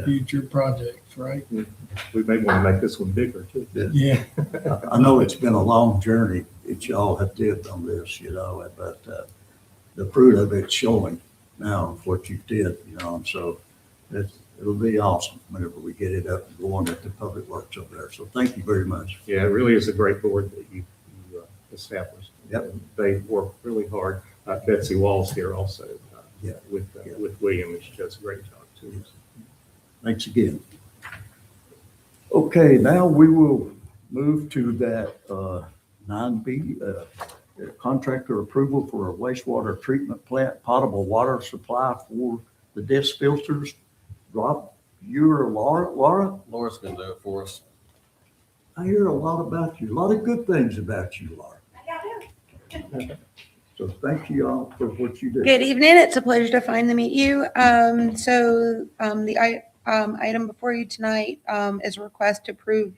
future projects, right? We may want to make this one bigger too. Yeah. I know it's been a long journey that y'all have did on this, but the fruit of it's showing now of what you did, and so it'll be awesome whenever we get it up and going at the public works over there. So thank you very much. Yeah, it really is a great board that you established. Yep. And they work really hard. Betsy Wall's here also with William, and she does a great job too. Thanks again. Okay, now we will move to that 9B, contractor approval for a wastewater treatment plant potable water supply for the disc filters. Rob, you or Laura? Laura's going to do it for us. I hear a lot about you, a lot of good things about you, Laura. So thank you all for what you do. Good evening. It's a pleasure to finally meet you. The item before you tonight is a request to approve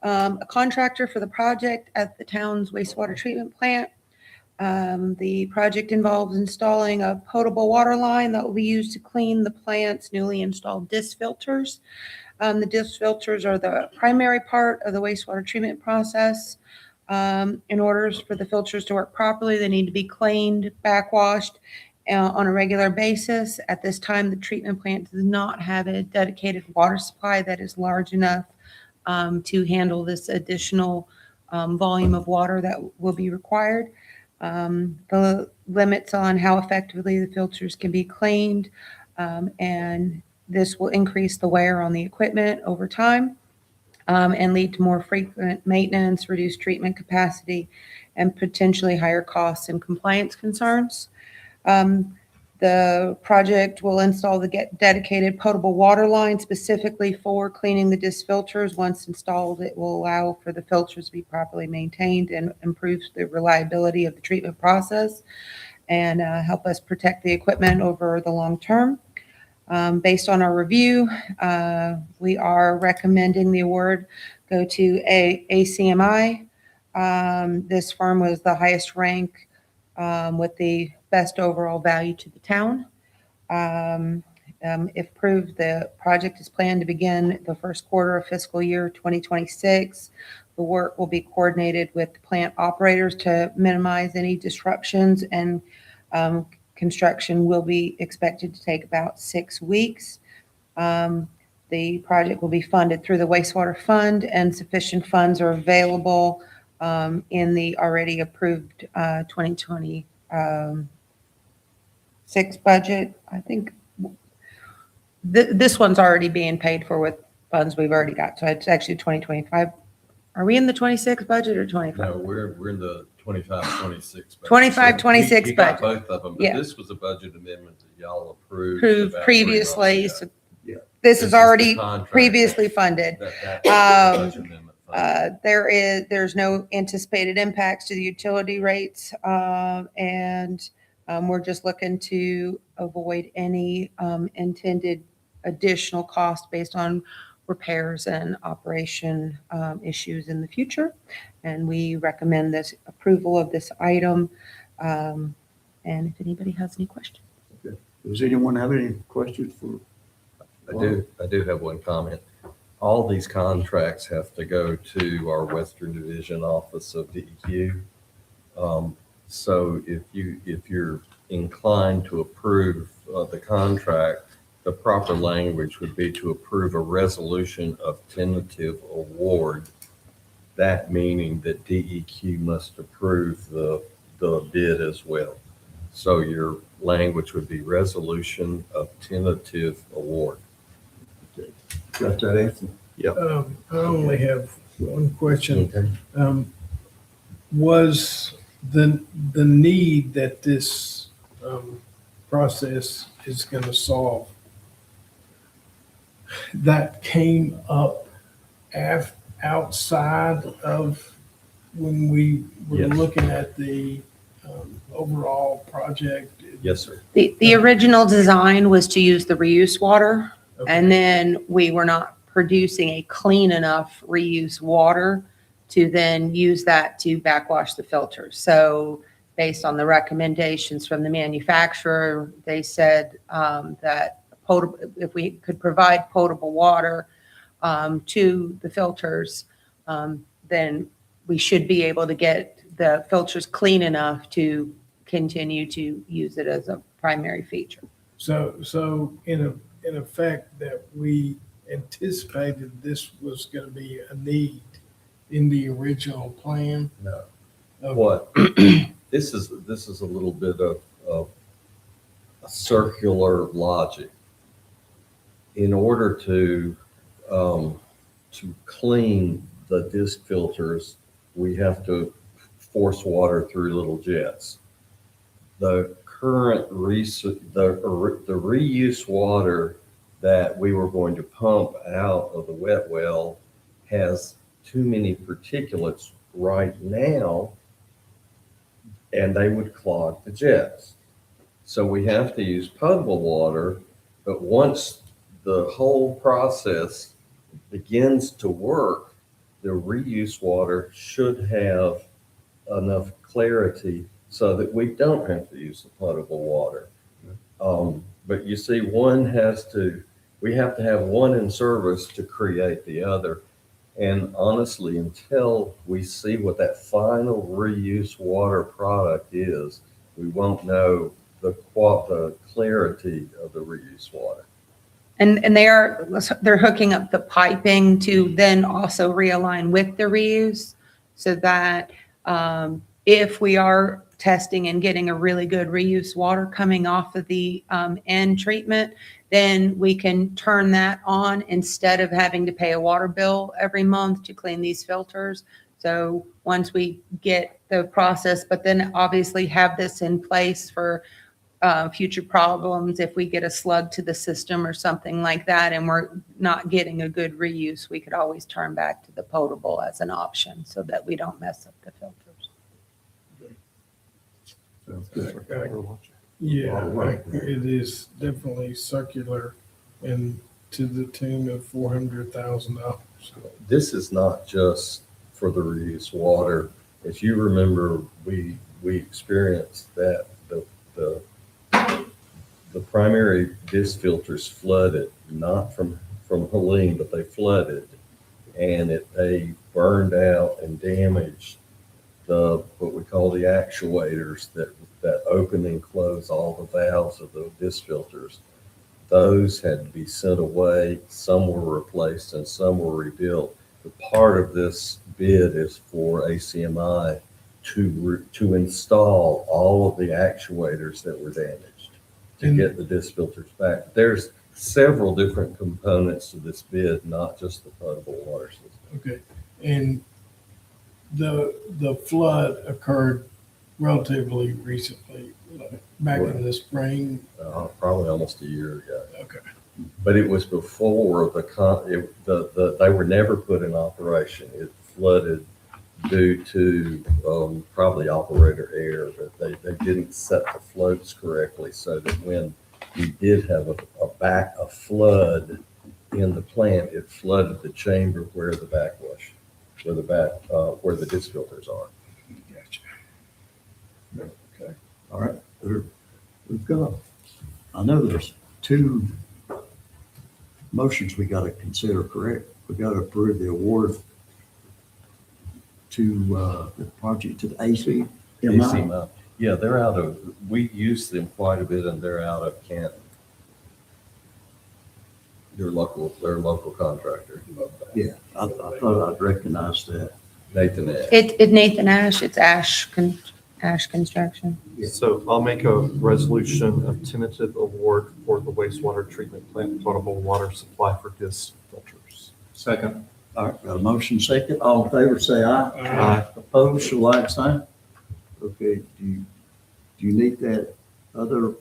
a contractor for the project at the town's wastewater treatment plant. The project involves installing a potable water line that will be used to clean the plant's newly installed disc filters. The disc filters are the primary part of the wastewater treatment process. In order for the filters to work properly, they need to be cleaned, backwashed on a regular basis. At this time, the treatment plant does not have a dedicated water supply that is large enough to handle this additional volume of water that will be required. The limits on how effectively the filters can be cleaned, and this will increase the wear on the equipment over time, and lead to more frequent maintenance, reduced treatment capacity, and potentially higher costs and compliance concerns. The project will install the dedicated potable water line specifically for cleaning the disc filters. Once installed, it will allow for the filters to be properly maintained and improves the reliability of the treatment process and help us protect the equipment over the long term. Based on our review, we are recommending the award go to ACMI. This firm was the highest rank with the best overall value to the town. If approved, the project is planned to begin the first quarter of fiscal year 2026. The work will be coordinated with the plant operators to minimize any disruptions, and construction will be expected to take about 6 weeks. The project will be funded through the wastewater fund, and sufficient funds are available in the already approved 2026 budget. I think this one's already being paid for with funds we've already got. So it's actually 2025. Are we in the 26 budget or 25? No, we're in the 25, 26. budget. 25, So 26 you got budget. both of them, Yeah. but this was a budget amendment that y'all approved. Approved about 3 months previously. ago. So Yeah. this is the already contract previously funded. That's the budget amendment fund. There's no anticipated impacts to the utility rates, and we're just looking to avoid any intended additional cost based on repairs and operation issues in the future. And we recommend this approval of this item. And if anybody has any questions. Does anyone have any questions for? I do have one comment. All these contracts have to go to our Western Division Office of DEQ. So if you're inclined to approve the contract, the proper language would be to approve a resolution of tentative award. That meaning that DEQ must approve the bid as well. So your language would be resolution of tentative award. Got that answer? I only have one question. Okay. Was the need that this process is going to solve, that came up outside of when we were Yes. looking at the overall project? Yes, sir. The original design was to use the reuse water, Okay. and then we were not producing a clean enough reuse water to then use that to backwash the filters. So based on the recommendations from the manufacturer, they said that if we could provide potable water to the filters, then we should be able to get the filters clean enough to continue to use it as a primary feature. So in effect, that we anticipated this was going to be a need in the original plan? No. Okay. What? This is a little bit of a circular logic. In order to clean the disc filters, we have to force water through little jets. The current the reuse water that we were going to pump out of the wet well has too many particulates right now, and they would clog the jets. So we have to use potable water, but once the whole process begins to work, the reuse water should have enough clarity so that we don't have to use the potable water. But you see, we have to have one in service to create the other. And honestly, until we see what that final reuse water product is, we won't know the clarity of the reuse water. And they're hooking up the piping to then also realign with the reuse so that if we are testing and getting a really good reuse water coming off of the end treatment, then we can turn that on instead of having to pay a water bill every month to clean these filters. So once we get the process, but then obviously have this in place for future problems. If we get a slug to the system or something like that, and we're not getting a good reuse, we could always turn back to the potable as an option so that we don't mess up the filters. Yeah, it is definitely circular and to the tune of $400,000. This is not just for the reuse water. If you remember, we experienced that the primary disc filters flooded, not from Helene, but they flooded, and they burned out and damaged what we call the actuators that open and close all the valves of the disc filters. Those had to be sent away. Some were replaced and some were rebuilt. But part of this bid is for ACMI to install all of the actuators that were damaged to get the disc filters back. There's several different components to this bid, not just the potable water system. Okay, and the flood occurred relatively recently, back in the spring. Probably almost a year ago. Okay. But it was before they were never put in operation. It flooded due to probably operator error, but they didn't set the floats correctly, so that when we did have a flood in the plant, it flooded the chamber where the backwash, where the disc filters are. Gotcha. Okay. All right, we've got, I know there's two motions we got to consider, correct? We got to approve the award to the project to the ACMI. ACMI. Yeah, we use them quite a bit, and they're out of Canton. They're a local contractor. Yeah, I thought I'd recognize that. Nathan Ash. It's Nathan Ash, it's Ash Construction. So I'll make a resolution of tentative award for the wastewater treatment plant potable water supply for disc filters. Second. All right, got a motion second. All in favor, say aye. Aye. Opposed, show like sign. Okay, do you need that other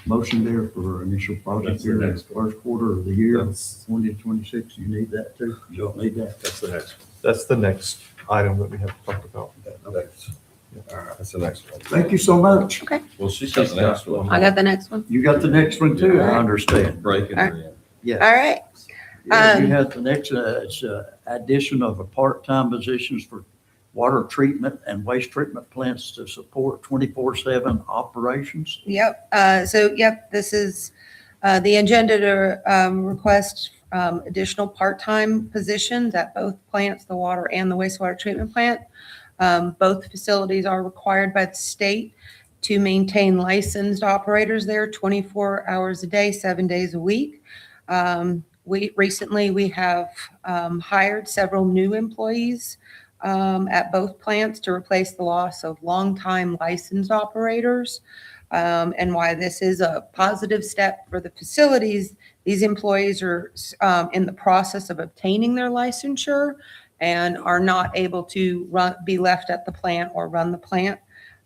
motion there for initial project That's the here in the next first quarter of the year, That's- 2026? You need that too? You don't need that? That's the next item that we have to talk about. That's the next one. Thank you so much. Okay, Well, she's got the next one. I got the next one. You got the next one too, I understand. Breaking her in. Yes. All right. Yeah, you have the next, it's addition of a part-time positions for water treatment and waste treatment plants to support 24/7 operations. Yep. This is the agenda to request additional part-time positions at both plants, the water and the wastewater treatment plant. Both facilities are required by the state to maintain licensed operators there 24 hours a day, 7 days a week. We have hired several new employees at both plants to replace the loss of longtime licensed operators. And why this is a positive step for the facilities, these employees are in the process of obtaining their licensure and are not able to be left at the plant or run the plant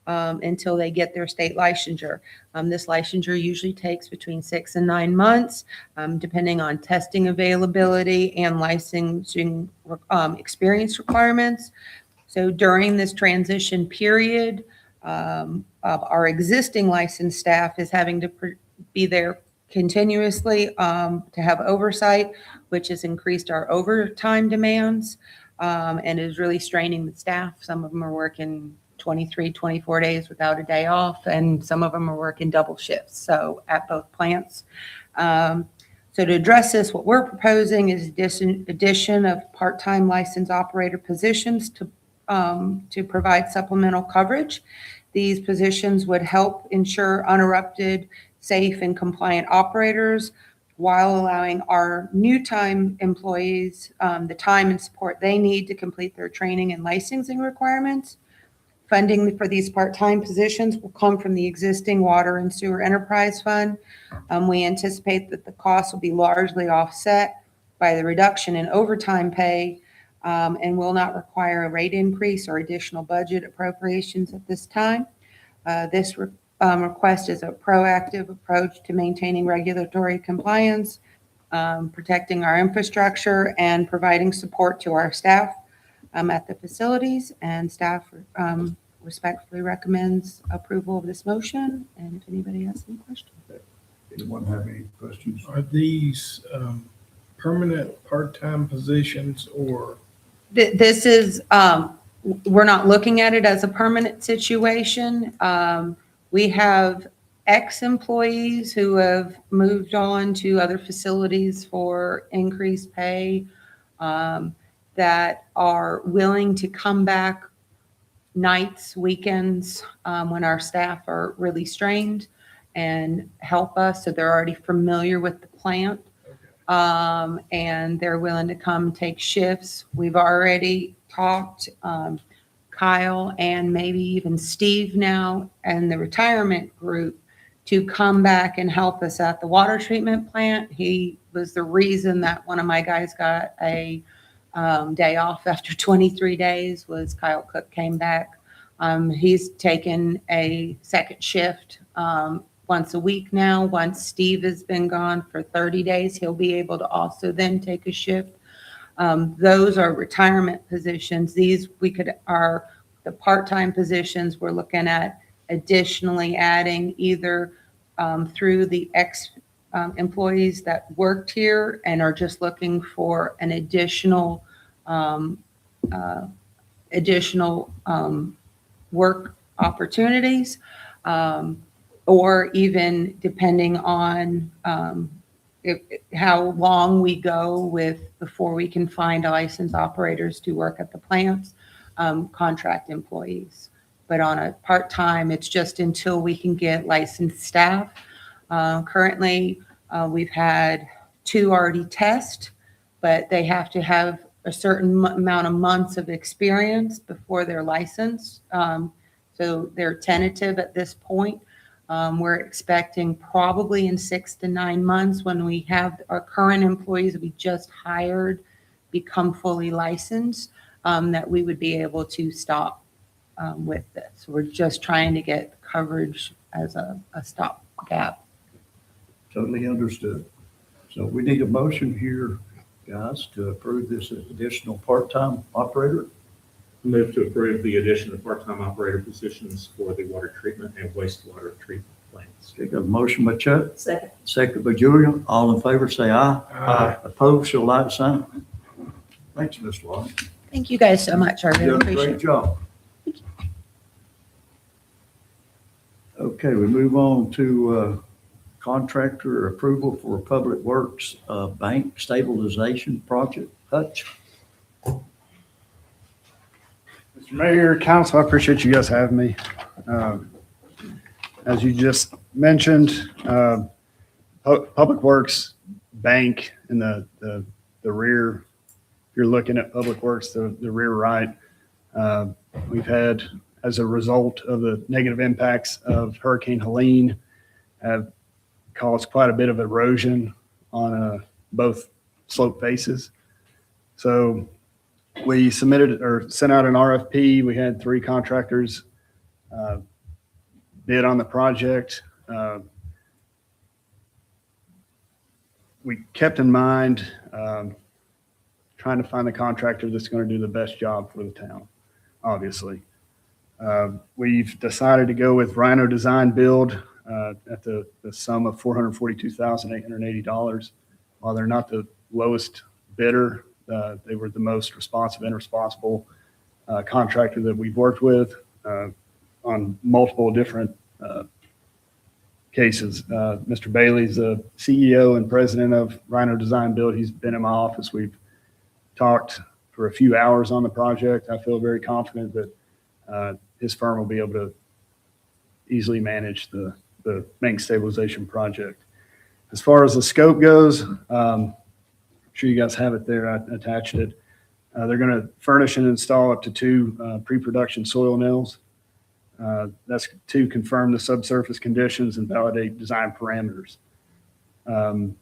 until they get their state licensure. This licensure usually takes between 6 and 9 months, depending on testing availability and licensing experience requirements. So during this transition period, our existing licensed staff is having to be there continuously to have oversight, which has increased our overtime demands and is really straining the staff. Some of them are working 23, 24 days without a day off, and some of them are working double shifts. So at both plants, So to address this, what we're proposing is addition of part-time licensed operator positions to provide supplemental coverage. These positions would help ensure uninterrupted, safe, and compliant operators while allowing our new time employees the time and support they need to complete their training and licensing requirements. Funding for these part-time positions will come from the existing Water and Sewer Enterprise Fund. We anticipate that the cost will be largely offset by the reduction in overtime pay and will not require a rate increase or additional budget appropriations at this time. This request is a proactive approach to maintaining regulatory compliance, protecting our infrastructure, and providing support to our staff at the facilities. And staff respectfully recommends approval of this motion. And if anybody has any questions. Anyone have any questions? Are these permanent part-time positions or? This is, we're not looking at it as a permanent situation. We have ex-employees who have moved on to other facilities for increased pay that are willing to come back nights, weekends, when our staff are really strained and help us. So they're already familiar with the plant. And they're willing to come take shifts. We've already talked, Kyle and maybe even Steve now and the retirement group to come back and help us at the water treatment plant. He was the reason that one of my guys got a day off after 23 days was Kyle Cook came back. He's taken a second shift once a week now. Once Steve has been gone for 30 days, he'll be able to also then take a shift. Those are retirement positions. These are the part-time positions we're looking at additionally adding either through the employees that worked here and are just looking for an additional work opportunities, or even depending on how long we go with before we can find licensed operators to work at the plants, contract employees. But on a part-time, it's just until we can get licensed staff. Currently, we've had 2 already test, but they have to have a certain amount of months of experience before they're licensed. So they're tentative at this point. We're expecting probably in 6 to 9 months when we have our current employees we just hired become fully licensed, that we would be able to stop with this. We're just trying to get coverage as a stopgap. Totally understood. So we need a motion here, guys, to approve this additional part-time operator. Move to approve the addition of part-time operator positions for the water treatment and wastewater treatment plants. Okay, got a motion by Chuck, Second. second by Julia. All in favor, say aye. Aye. Opposed, show like sign. Thanks, Ms. Watt. Thank you guys so much. I really You've done a appreciate great it. job. Okay, we move on to contractor approval for Public Works Bank Stabilization Project. Hutch. Mr. Mayor, Council, I appreciate you guys having me. As you just mentioned, Public Works Bank in the rear, if you're looking at Public Works, the rear right, we've had, as a result of the negative impacts of Hurricane Helene, have caused quite a bit of erosion on both slope faces. So we submitted or sent out an RFP. We had 3 contractors bid on the project. We kept in mind trying to find the contractor that's going to do the best job for the town, obviously. We've decided to go with Rhino Design Build at the sum of $442,880. While they're not the lowest bidder, they were the most responsive and responsible contractor that we've worked with on multiple different cases. Mr. Bailey's the CEO and president of Rhino Design Build. He's been in my office. We've talked for a few hours on the project. I feel very confident that his firm will be able to easily manage the bank stabilization project. As far as the scope goes, I'm sure you guys have it there. I attached it. They're going to furnish and install up to 2 pre-production soil mills. That's to confirm the subsurface conditions and validate design parameters. And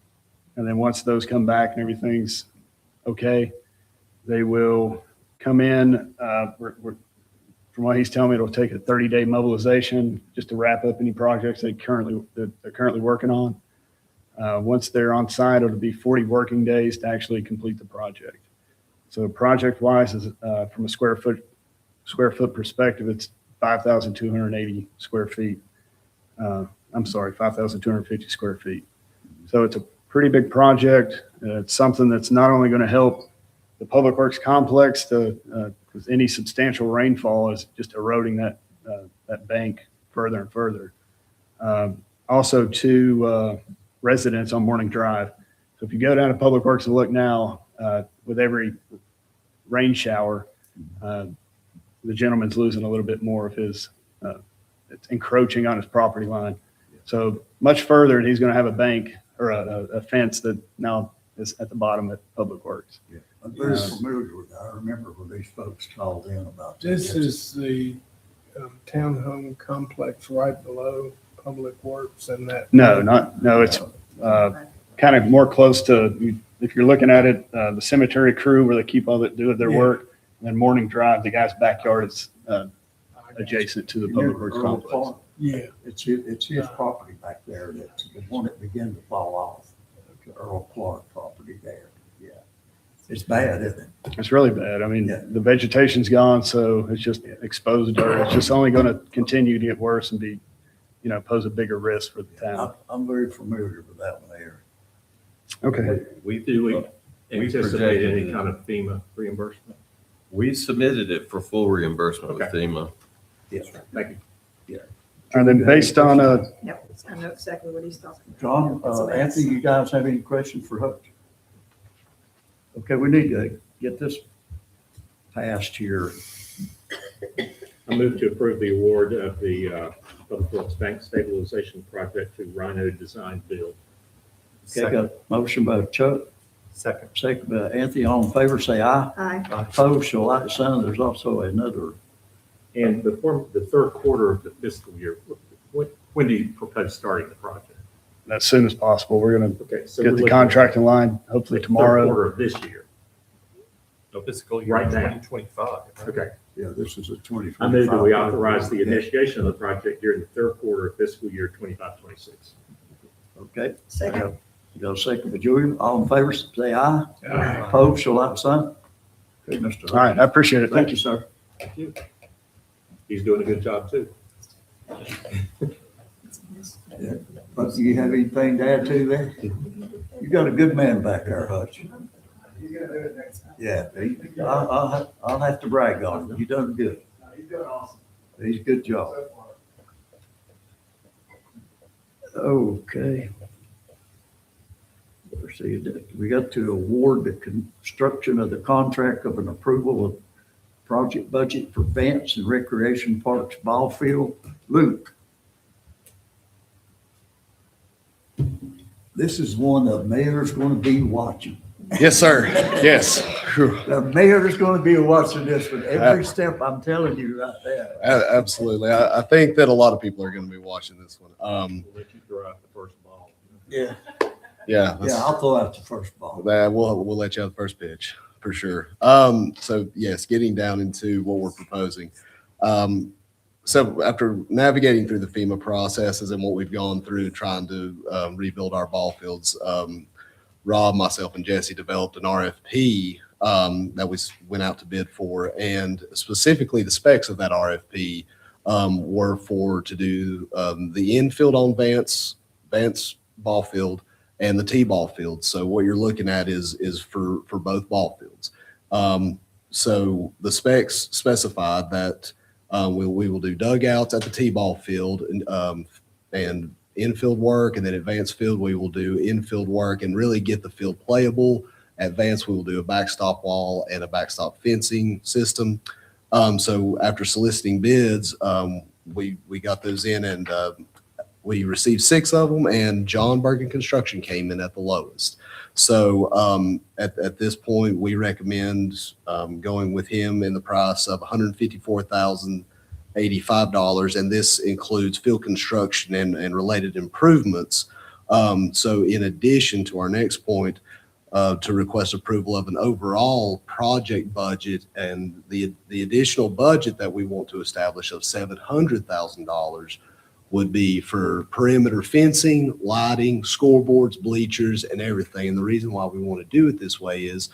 then once those come back and everything's okay, they will come in. From what he's telling me, it'll take a 30-day mobilization just to wrap up any projects they're currently working on. Once they're on site, it'll be 40 working days to actually complete the project. So project-wise, is from a square foot perspective, it's 5,280 square feet. I'm sorry, 5,250 square feet. So it's a pretty big project. It's something that's not only going to help the public works complex because any substantial rainfall is just eroding that bank further and further. Also to residents on Morning Drive. So if you go down to Public Works and look now, with every rain shower, the gentleman's losing a little bit more of his, it's encroaching on his property line. So much further, and he's going to have a bank or a fence that now is at the bottom at Public Works. Yeah, I'm very familiar with that. I remember when these folks called in about that. This is the townhome complex right below Public Works and that. No, it's kind of more close to, if you're looking at it, the cemetery crew where they keep all that do their work. And then Morning Drive, the guy's backyard is adjacent to the Public Works complex. Yeah. It's his property back there that's the one that began to fall off. Earl Clark property there. Yeah. It's bad, isn't it? It's really bad. I mean, the vegetation's gone, so it's just exposed dirt. It's just only going to continue to get worse and be, pose a bigger risk for the town. I'm very familiar with that one there. Okay. Do we anticipate any kind of FEMA reimbursement? We submitted it for full reimbursement with FEMA. Yes. Thank you. Yeah. And then based on Yep, I know exactly what he's talking about. John, It's a mess. Anthony, you guys have any questions for Hutch? Okay, we need to get this passed here. I move to approve the award of the Public Works Bank Stabilization Project to Rhino Design Build. Okay, got a motion by Chuck. Second by Anthony. All in favor, say aye. Aye. Opposed, show like sign. There's also another. And the third quarter of the fiscal year, when do you propose starting the project? as soon as possible. We're going to Okay, so get the contract in line, hopefully tomorrow. Third quarter of this year. No, fiscal year Right now. 2025. Okay. Yeah, this is a 2025. I move that we authorize the initiation of the project during the third quarter of fiscal year 25-26. Okay. Second. You got a second by Julia. All in favor, say aye. Aye. Opposed, show like sign. Okay, Mr. All right, I appreciate it. Thank you, sir. Thank you. He's doing a good job too. Yeah. But do you have anything to add to that? You got a good man back there, Hutch. Yeah, I'll have to brag on him. You done good. He's doing awesome. He's a good job. Okay. Let's see, we got to award the construction of the contract of an approval of project budget for Vance and Recreation Parks Ball Field. Luke. This is one the mayor's going to be watching. Yes, sir. Yes. Whew. The mayor's going to be watching this one every step. I'm telling you right there. Absolutely. I think that a lot of people are going to be watching this one. We'll let you throw out the first ball. Yeah. Yeah. Yeah, I'll throw out the first ball. We'll let you have the first pitch for sure. So yes, getting down into what we're proposing. So after navigating through the FEMA processes and what we've gone through trying to rebuild our ball fields, Rob, myself, and Jesse developed an RFP that we went out to bid for, and specifically the specs of that RFP were to do the infield on Vance ball field and the T-ball field. So what you're looking at is for both ball fields. So the specs specified that we will do dugouts at the T-ball field and infield work, and then advanced field, we will do infield work and really get the field playable. Advanced, we will do a backstop wall and a backstop fencing system. So after soliciting bids, we got those in, and we received 6 of them, and John Bergen Construction came in at the lowest. So at this point, we recommend going with him in the price of $154,085, and this includes field construction and related improvements. So in addition to our next point, to request approval of an overall project budget, and the additional budget that we want to establish of $700,000 would be for perimeter fencing, lighting, scoreboards, bleachers, and everything. And the reason why we want to do it this way is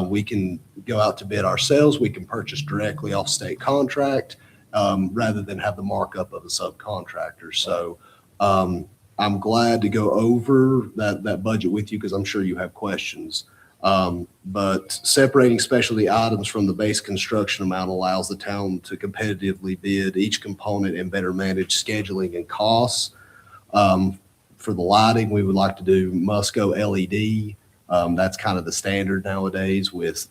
we can go out to bid ourselves. We can purchase directly off state contract rather than have the markup of a subcontractor. So I'm glad to go over that budget with you because I'm sure you have questions. But separating specialty items from the base construction amount allows the town to competitively bid each component and better manage scheduling and costs. For the lighting, we would like to do Musco LED. That's kind of the standard nowadays with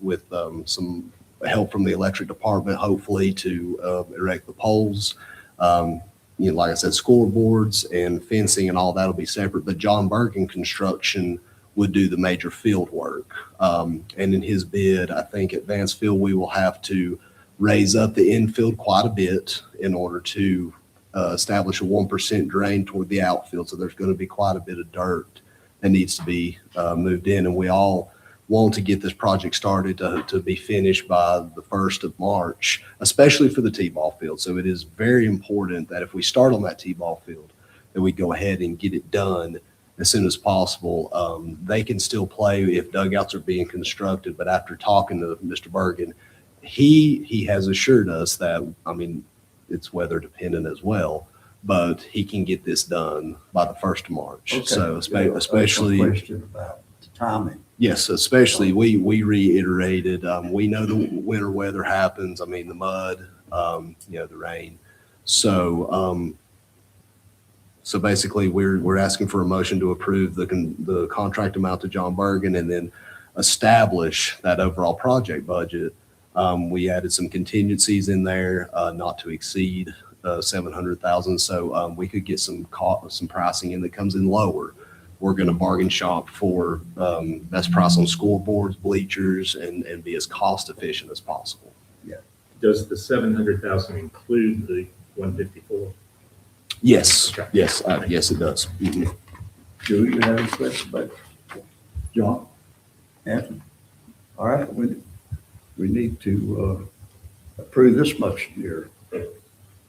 some help from the electric department, hopefully, to erect the poles. Like I said, scoreboards and fencing and all that'll be separate, but John Bergen Construction would do the major field work. And in his bid, I think advanced field, we will have to raise up the infield quite a bit in order to establish a 1% drain toward the outfield. So there's going to be quite a bit of dirt that needs to be moved in. And we all want to get this project started to be finished by the 1st of March, especially for the T-ball field. So it is very important that if we start on that T-ball field, that we go ahead and get it done as soon as possible. They can still play if dugouts are being constructed, but after talking to Mr. Bergen, he has assured us that, I mean, it's weather dependent as well, but he can get this done by the 1st of March. Okay. So Yeah, especially, question about the timing. yes, especially we reiterated, we know the winter weather happens. I mean, the mud, the rain. So basically, we're asking for a motion to approve the contract amount to John Bergen and then establish that overall project budget. We added some contingencies in there, not to exceed $700,000. So we could get some pricing in that comes in lower. We're going to bargain shop for best price on scoreboards, bleachers, and be as cost efficient as possible. Yeah. Does the 700,000 include the 154? Yes, Okay. yes, yes, it does. Mhm. Do you have a question about John? Anthony? All right, we need to approve this motion here.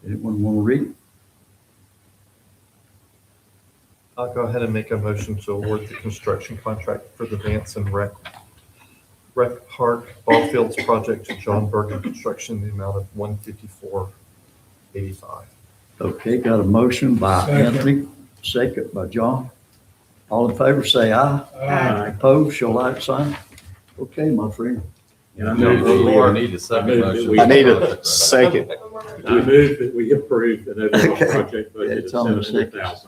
Anyone want to read it? I'll go ahead and make a motion to award the construction contract for the Vance and Rec Park Ball Fields project to John Bergen Construction in the amount of $154,885. Okay, got a motion by Second. Anthony, second by John. All in favor, say aye. Aye. Opposed, show like sign. Okay, my friend. And I move that we- I need a second motion. I need a second. I move that we approve an overall Okay. project budget It's of on the second. $700,000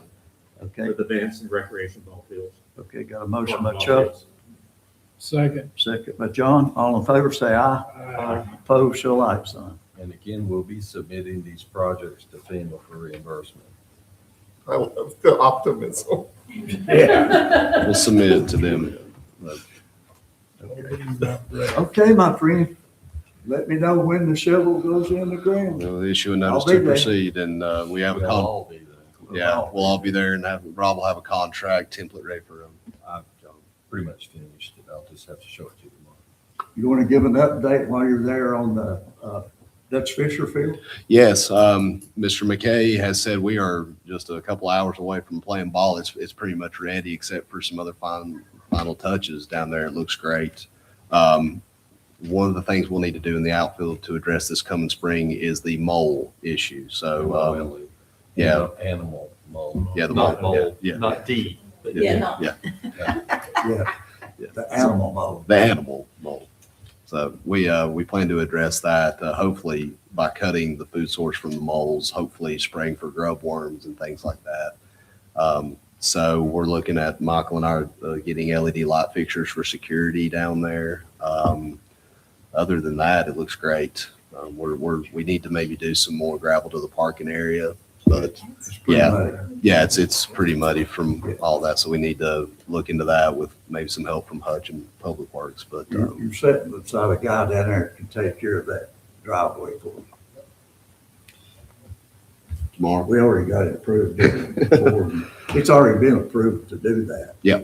Okay, for the Vance and Recreation Ball Fields. okay, got a motion by Chuck, Second. second by John. All in favor, say aye. Aye. Opposed, show like sign. And again, we'll be submitting these projects to FEMA for reimbursement. I love the optimism. Yeah. We'll submit it to them. Okay, my friend. Let me know when the shovel goes in the ground. We'll issue a notice I'll be to there. proceed, and we have a We'll all be there. yeah, we'll all be there, and Rob will have a contract template ready for him. I've pretty much finished it. I'll just have to show it to you tomorrow. You want to give an update while you're there on the Dutch Fisher Field? Yes, Mr. McKay has said we are just a couple hours away from playing ball. It's pretty much ready, except for some other final touches down there. It looks great. One of the things we'll need to do in the outfield to address this coming spring is the mole issue. So, yeah, Animal mold. yeah, the Not mole, mold, yeah, not D. but yeah, yeah, Yeah, the animal mode. the animal mold. So we plan to address that, hopefully by cutting the food source from the moles, hopefully spraying for grub worms and things like that. So we're looking at Michael and I are getting LED light fixtures for security down there. Other than that, it looks great. We need to maybe do some more gravel to the parking area, but yeah, it's pretty muddy from all that. So we need to look into that with maybe some help from Hutch and Public Works. But You're setting beside a guy down there that can take care of that driveway for you. tomorrow. We already got it approved before. It's already been approved to do that. Yeah.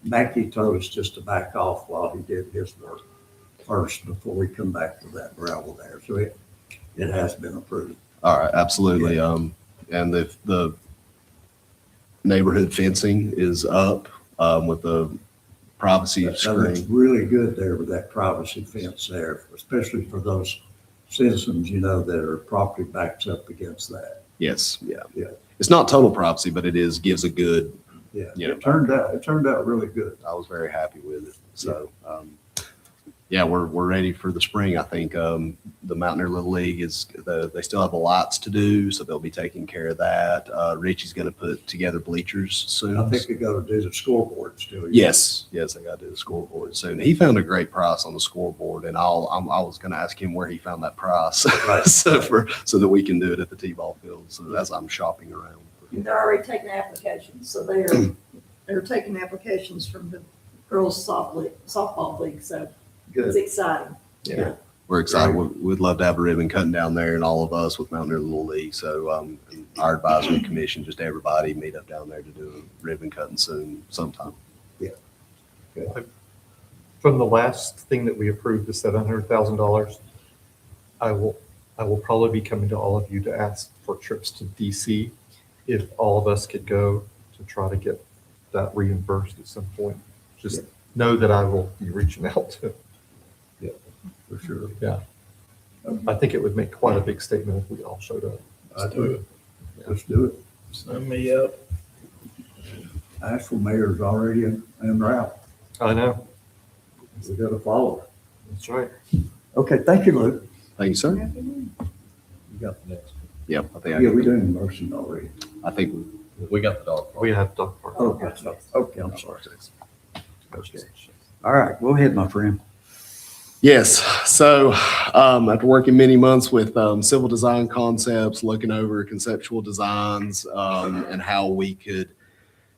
Mackey told us just to back off while he did his work first before we come back to that gravel there. So it has been approved. All right, absolutely. And the neighborhood fencing is up with the privacy That looks screen. really good there with that privacy fence there, especially for those citizens, that are property backs up against that. Yes, yeah. Yeah. It's not total privacy, but it gives a good, Yeah, Yeah. it turned out really good. I was very happy with it. So, yeah, we're ready for the spring. I think the Mountaineer Little League they still have the lights to do, so they'll be taking care of that. Richie's going to put together bleachers soon. I think they got to do the scoreboards too. Yes, I got to do the scoreboard soon. He found a great price on the scoreboard, and I was going to ask him where he found that price, Right. so that we can do it at the T-ball field. So as I'm shopping around. They're already taking applications, so they're taking applications from the girls softball league, so it's exciting. Yeah, we're excited. We'd love to have a ribbon cutting down there, and all of us with Mountaineer Little League. So our advisory commission, just everybody meet up down there to do a ribbon cutting sometime. Yeah. From the last thing that we approved, the $700,000, I will probably be coming to all of you to ask for trips to DC. If all of us could go to try to get that reimbursed at some point, just know that I will be reaching out to. Yeah, for sure. Yeah. I think it would make quite a big statement if we all showed up. I do it. Let's do it. Sign me up. Asheville mayor's already en route. I know. We got to follow her. That's right. Okay, thank you, Luke. Thank you, sir. You got the next. Yep, I think. Yeah, we doing motion already. I think We got the dog park. We have dog park. Oh, okay, I'm sorry. Okay. All right, go ahead, my friend. Yes. So after working many months with Civil Design Concepts, looking over conceptual designs and how we could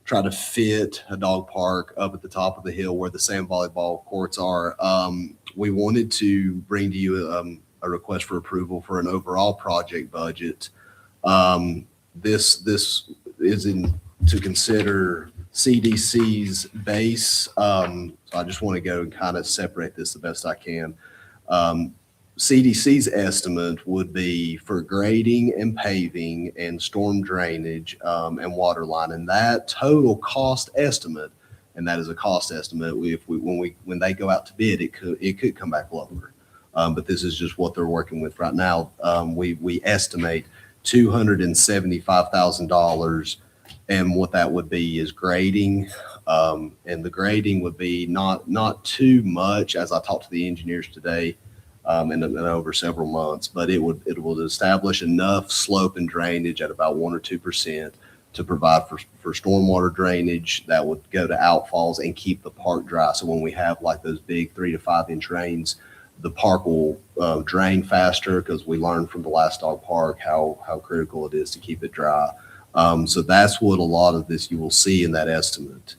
try to fit a dog park up at the top of the hill where the sand volleyball courts are, we wanted to bring to you a request for approval for an overall project budget. This is to consider CDC's base. So I just want to go and kind of separate this the best I can. CDC's estimate would be for grading and paving and storm drainage and water line. And that total cost estimate, and that is a cost estimate, when they go out to bid, it could come back lower. But this is just what they're working with right now. We estimate $275,000, and what that would be is grading, and the grading would be not too much, as I talked to the engineers today, and over several months, but it will establish enough slope and drainage at about 1 or 2% to provide for stormwater drainage that would go to outfalls and keep the park dry. So when we have like those big 3 to 5 inch rains, the park will drain faster, because we learned from the last dog park how critical it is to keep it dry. So that's what a lot of this you will see in that estimate.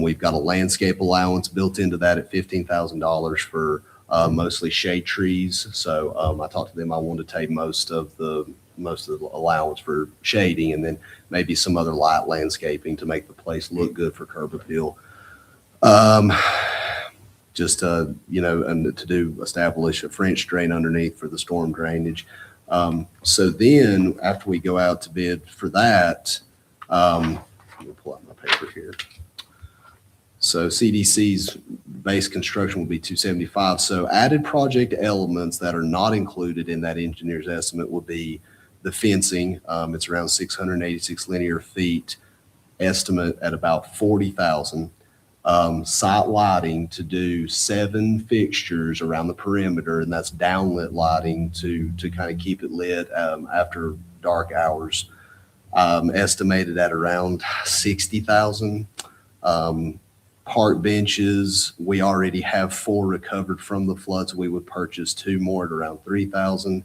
We've got a landscape allowance built into that at $15,000 for mostly shade trees. So I talked to them. I wanted to take most of the allowance for shading, and then maybe some other light landscaping to make the place look good for curb appeal. Just and to establish a French drain underneath for the storm drainage. So then after we go out to bid for that, let me pull out my paper here. So CDC's base construction will be $275. So added project elements that are not included in that engineer's estimate will be the fencing. It's around 686 linear feet, estimate at about $40,000. Site lighting to do 7 fixtures around the perimeter, and that's downlit lighting to kind of keep it lit after dark hours. estimated at around 60,000. Park benches, we already have 4 recovered from the floods. We would purchase 2 more at around 3,000.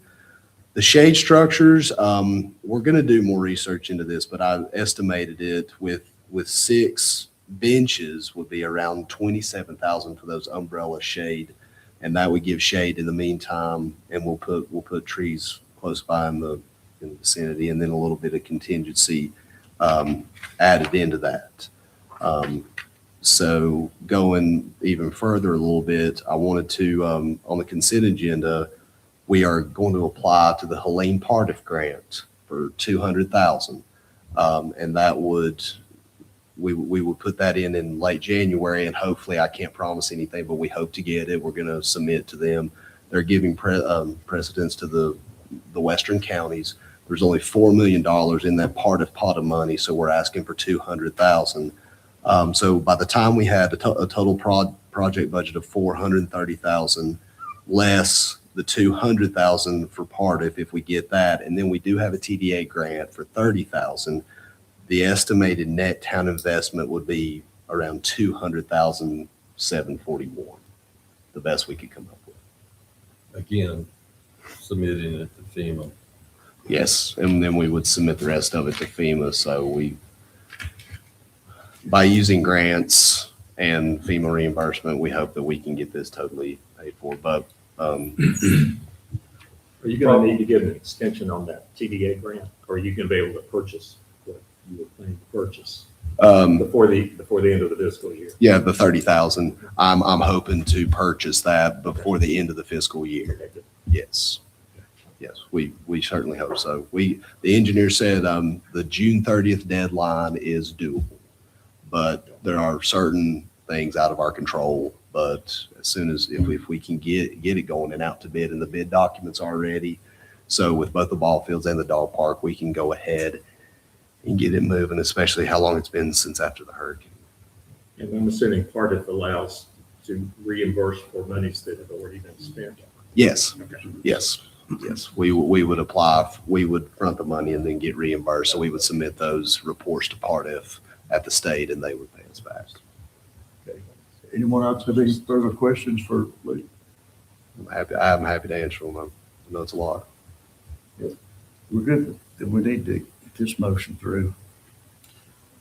The shade structures, we're going to do more research into this, but I estimated it with 6 benches would be around 27,000 for those umbrella shade, and that would give shade in the meantime. And we'll put trees close by in the vicinity, and then a little bit of contingency added into that. So going even further a little bit, I wanted to, on the consent agenda, we are going to apply to the Helene Pardiff grant for $200,000. And that would, we would put that in late January, and hopefully, I can't promise anything, but we hope to get it. We're going to submit to them. They're giving precedence to the western counties. There's only $4 million in that pot of money, so we're asking for $200,000. So by the time we had a total project budget of $430,000, less the $200,000 for Pardiff, if we get that, and then we do have a TDA grant for $30,000, the estimated net town investment would be around $200,741, the best we could come up with. Again, submitting it to FEMA. Yes, and then we would submit the rest of it to FEMA. So by using grants and FEMA reimbursement, we hope that we can get this totally paid for. But Are you going to need to get an extension on that TDA grant, or are you going to be able to purchase what you were planning to purchase before the end of the fiscal year? Yeah, the 30,000. I'm hoping to purchase that before the end of the fiscal year. Yes. Yes, we certainly hope so. The engineer said the June 30th deadline is doable, but there are certain things out of our control. But as soon as if we can get it going and out to bid, and the bid documents are ready, so with both the ball fields and the dog park, we can go ahead and get it moving. Especially how long it's been since after the hurricane. And I'm assuming part of it allows to reimburse for monies that have already been spent. Yes. Okay. Yes. Yes, we would apply, we would front the money and then get reimbursed. So we would submit those reports to Pardiff at the state, and they would pay us back. Okay. Anyone else have any further questions for Lee? I'm happy to answer them. I know it's a lot. We're good. Then we need to get this motion through.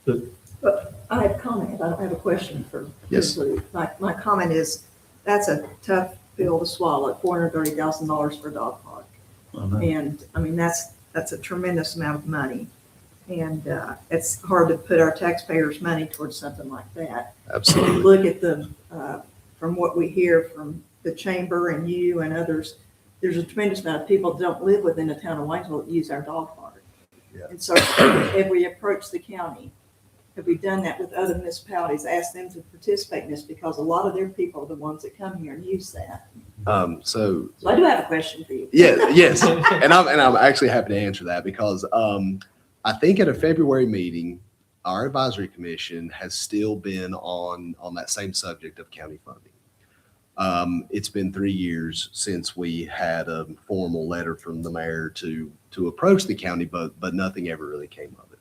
But I have a comment. I don't have a question for Yes. Lee. My comment is, that's a tough pill to swallow, $430,000 for a dog park. And I mean, that's a tremendous amount of money. And it's hard to put our taxpayers' money towards something like that. Absolutely. Look at from what we hear from the chamber and you and others, there's a tremendous amount of people that don't live within the town of Waynesville that use our dog park. Yeah. And so if we approach the county, have we done that with other municipalities, asked them to participate in this, because a lot of their people are the ones that come here and use that. So I do have a question for you. Yeah, yes. And I'm actually happy to answer that, because I think at a February meeting, our advisory commission has still been on that same subject of county funding. It's been 3 years since we had a formal letter from the mayor to approach the county, but nothing ever really came of it.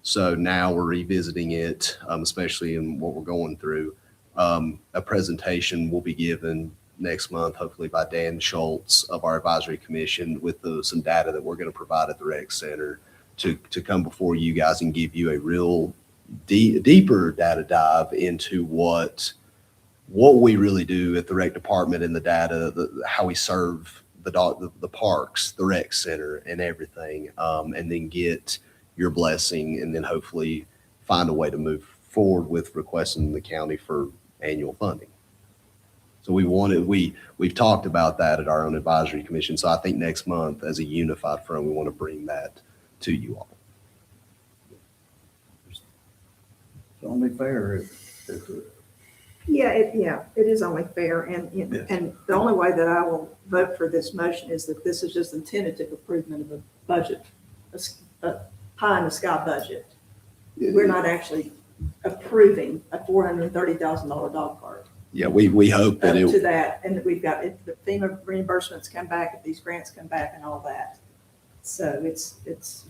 So now we're revisiting it, especially in what we're going through. A presentation will be given next month, hopefully by Dan Schultz of our advisory commission, with some data that we're going to provide at the rec center to come before you guys and give you a real deeper data dive into what we really do at the rec department, and the data, how we serve the parks, the rec center, and everything, and then get your blessing, and then hopefully find a way to move forward with requesting the county for annual funding. So we've talked about that at our own advisory commission. So I think next month, as a unified front, we want to bring that to you all. It's only fair Yeah, it is only fair. And the only way that I will vote for this motion is that this is just a tentative improvement of a budget, a pie in the sky budget. We're not actually approving a $430,000 dog park. Yeah, we hope that up to that, and that we've got, if the FEMA reimbursements come back, if these grants come back and all that. So it's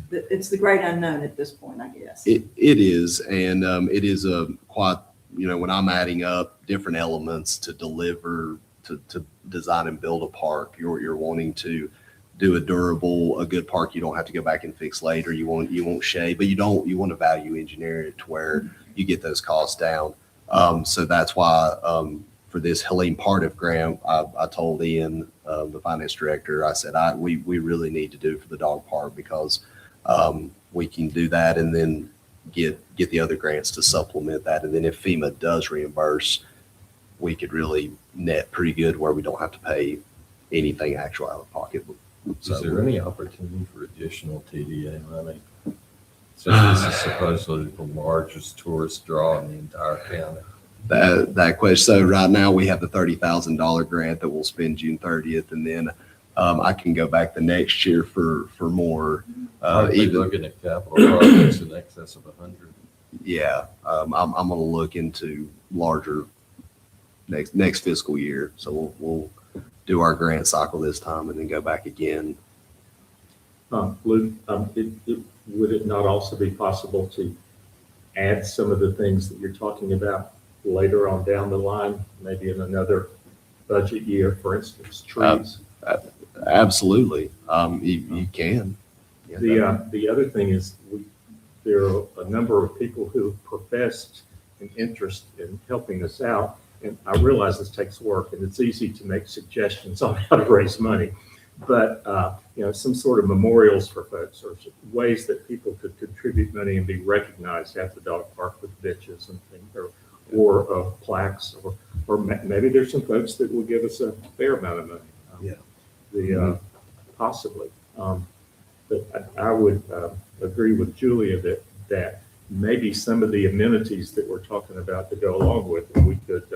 the great unknown at this point, I guess. It is, and it is a quite, when I'm adding up different elements to deliver, to design and build a park, you're wanting to do a durable, a good park you don't have to go back and fix later. You won't shade, but you want to value engineer it to where you get those costs down. So that's why for this Helene Pardiff grant, I told Ian, the finance director, I said, we really need to do for the dog park because we can do that and then get the other grants to supplement that. And then if FEMA does reimburse, we could really net pretty good where we don't have to pay anything actual out of pocket. So, is there any opportunity for additional TDA money? Since this is supposedly the largest tourist draw in the entire county. That question. So right now we have the $30,000 grant that we'll spend June 30th, and then I can go back the next year for more. Even looking at capital projects in excess of 100. Yeah, I'm going to look into larger next fiscal year. So we'll do our grant cycle this time and then go back again. Luke, would it not also be possible to add some of the things that you're talking about later on down the line, maybe in another budget year, for instance, trees? Absolutely. You can. Yeah, the other thing is there are a number of people who have professed an interest in helping us out. And I realize this takes work and it's easy to make suggestions on how to raise money, but some sort of memorials for folks or ways that people could contribute money and be recognized at the dog park with benches and things, or plaques, or maybe there's some folks that will give us a fair amount of money. Possibly. But I would agree with Julia that maybe some of the amenities that we're talking about to go along with, we could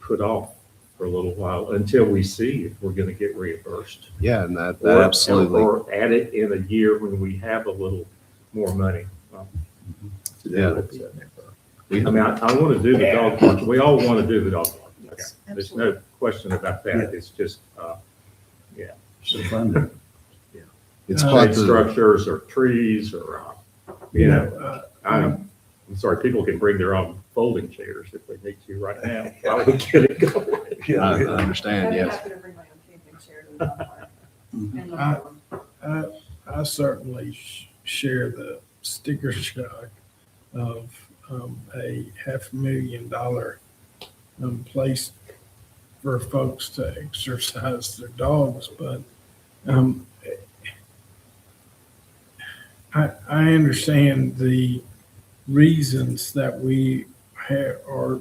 put off for a little while until we see if we're going to get reimbursed. Yeah, and that absolutely. Or add it in a year when we have a little more money. Yeah. I mean, I want to do the dog park. We all want to do the dog park. Yes, There's no question about that. It's just, So fun. It's quite the structures or trees or, I'm sorry, people can bring their own folding chairs if they need to right now. I would get it going. Yeah, I understand. I'm Yes. happy to bring my own camping chair to the dog park. I certainly share the sticker shock of a $500,000 place for folks to exercise their dogs, but I understand the reasons that we are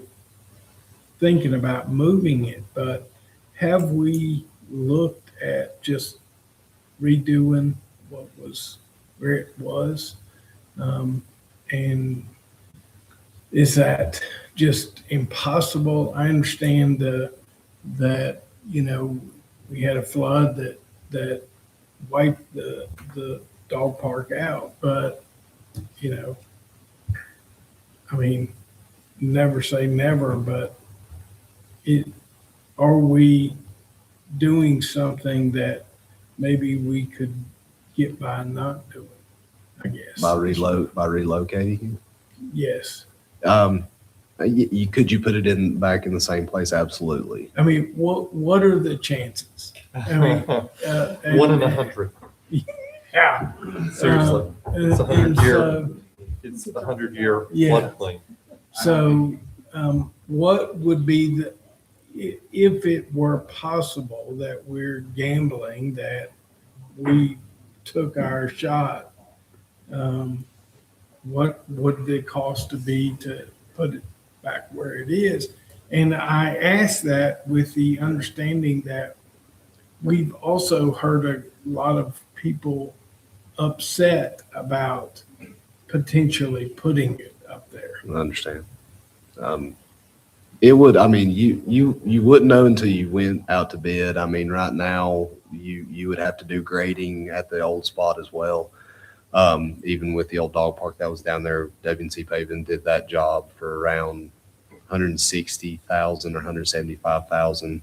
thinking about moving it, but have we looked at just redoing what was where it was? And is that just impossible? I understand that we had a flood that wiped the dog park out, but I mean, never say never, but are we doing something that maybe we could get by not doing, I guess? By relocating Yes. Could you put it back in the same place? Absolutely. I mean, what are the chances? I mean, 1 in 100. Yeah. Seriously. It's a 100-year. It's a 100-year floodplain. So, what would be if it were possible that we're gambling that we took our shot, what would the cost to be to put it back where it is? And I ask that with the understanding that we've also heard a lot of people upset about potentially putting it up there. I understand. It would, I mean, you wouldn't know until you went out to bid. I mean, right now you would have to do grading at the old spot as well. Even with the old dog park that was down there, WNC Paving did that job for around $160,000 or $175,000.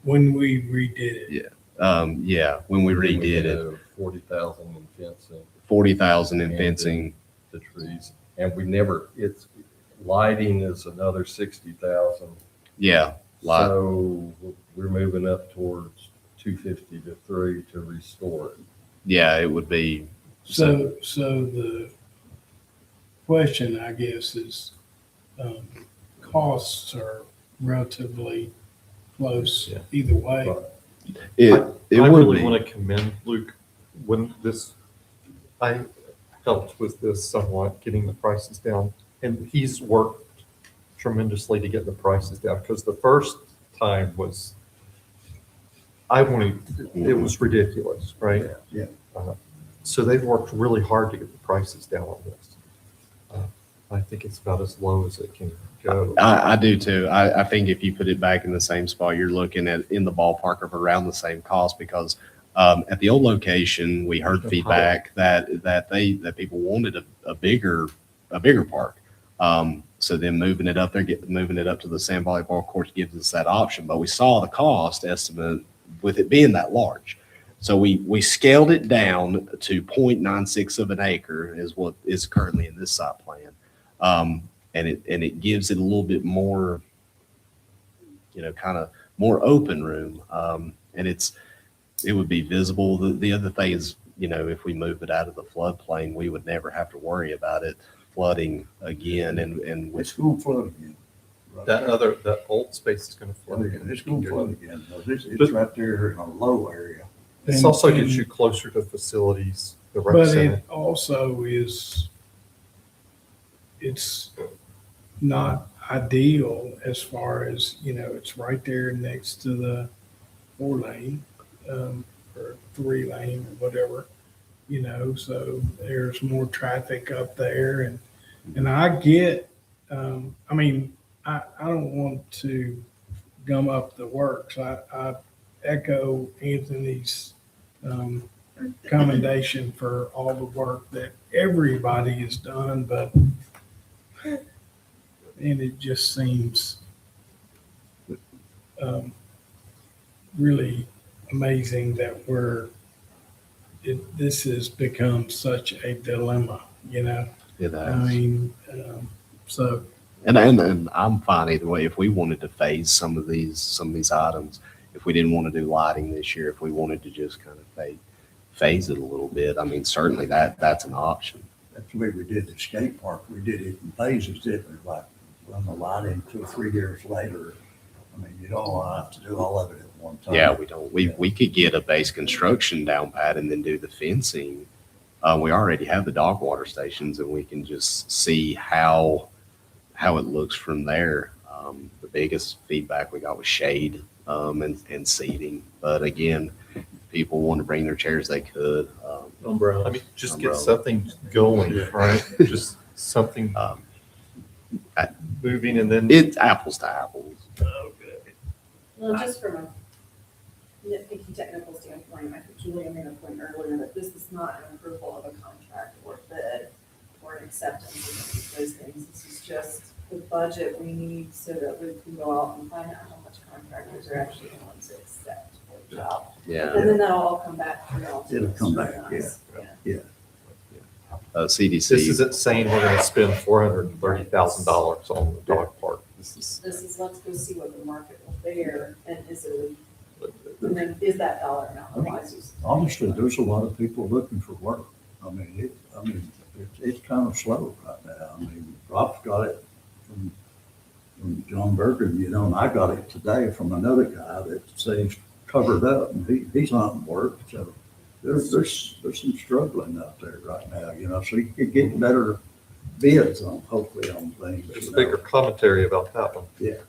When we redid it. Yeah. Yeah, when we redid it, 40,000 in fencing. 40,000 in And fencing. The trees, and we never, lighting is another 60,000. Yeah. Lot. So we're moving up towards 250 to 3 to restore it. Yeah, it would be. So the question, I guess, is, costs are relatively close either way. It I would really be. want to commend Luke when I helped with this somewhat, getting the prices down. And he's worked tremendously to get the prices down because the first time was, it was ridiculous, right? Yeah. So they've worked really hard to get the prices down on this. I think it's about as low as it can go. I do too. I think if you put it back in the same spot, you're looking at in the ballpark of around the same cost because at the old location, we heard feedback that people wanted a bigger park. So then moving it up there, moving it up to the Sand Valley Ball Course gives us that option. But we saw the cost estimate with it being that large. So we scaled it down to 0.96 of an acre is what is currently in this site plan. And it gives it a little bit more, kind of more open room. And it would be visible. The other thing is, if we move it out of the floodplain, we would never have to worry about it flooding again. And It's going to flood again. That old space is going to flood again. It's going to flood again. It's right there in a low area. This also gets you closer to facilities, the rec But center. it also it's not ideal as far as, it's right there next to the 4-lane, or 3-lane or whatever, so there's more traffic up there and I get, I don't want to gum up the works. I echo Anthony's commendation for all the work that everybody has done, but it just seems really amazing that this has become such a dilemma, It has. So. And I'm fine either way. If we wanted to phase some of these items, if we didn't want to do lighting this year, if we wanted to just kind of phase it a little bit, certainly that's an option. That's the way we did the skate park. We did it in phases, didn't we? Like run the lighting 2 or 3 years later. You don't have to do all of it at one time. Yeah, we don't. We could get a base construction down pat and then do the fencing. We already have the dog water stations, and we can just see how it looks from there. The biggest feedback we got was shade and seating. But again, people want to bring their chairs, they could. Umbrella. Just get something going, right? Just something moving, and then it's apples to apples. Well, just from a nitpicky technical standpoint, I think Julia made a point earlier that this is not an approval of a contract or bid or an acceptance of those things. This is just the budget we need so that we can go out and find out how much contractors are actually willing to accept for the job. Yeah. And then that'll all come back through. It'll come back, yeah. CDC. this isn't saying we're going to spend $430,000 on the dog park. This is let's go see what the market will bear and and then is that dollar amount wise? Honestly, there's a lot of people looking for work. It's kind of slow right now. Rob's got it from John Bergen, and I got it today from another guy that says covered up, and he's not work. So there's some struggling out there right now, so you could get better bids hopefully on things. There's a bigger commentary about that one. Yeah,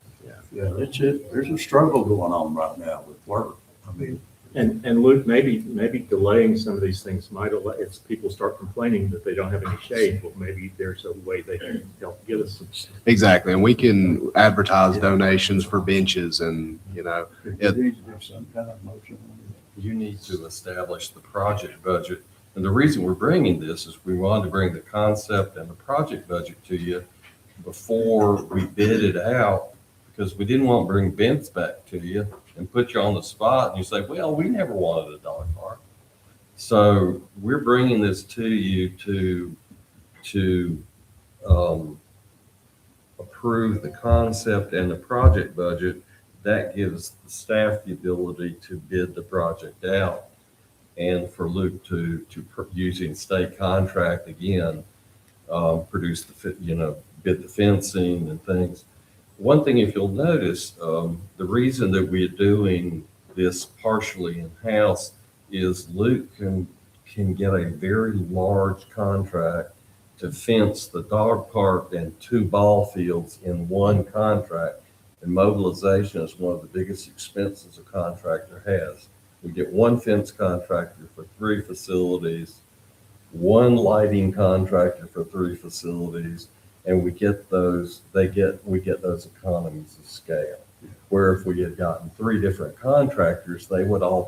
that's it. There's a struggle going on right now with work. And Luke, maybe delaying some of these things might allow, if people start complaining that they don't have any shade, well, maybe there's a way they can help get us some. Exactly, and we can advertise donations for benches, and some kind of motion. You need to establish the project budget. And the reason we're bringing this is we wanted to bring the concept and the project budget to you before we bid it out, because we didn't want to bring bids back to you and put you on the spot and you say, well, we never wanted a dog park. So we're bringing this to you to approve the concept and the project budget. That gives the staff the ability to bid the project out, and for Luke to using state contract again, produce bid the fencing and things. One thing, if you'll notice, the reason that we're doing this partially in-house is Luke can get a very large contract to fence the dog park and 2 ball fields in one contract. And mobilization is one of the biggest expenses a contractor has. We get one fence contractor for 3 facilities, one lighting contractor for 3 facilities, and we get those economies of scale. Where if we had gotten 3 different contractors, they would all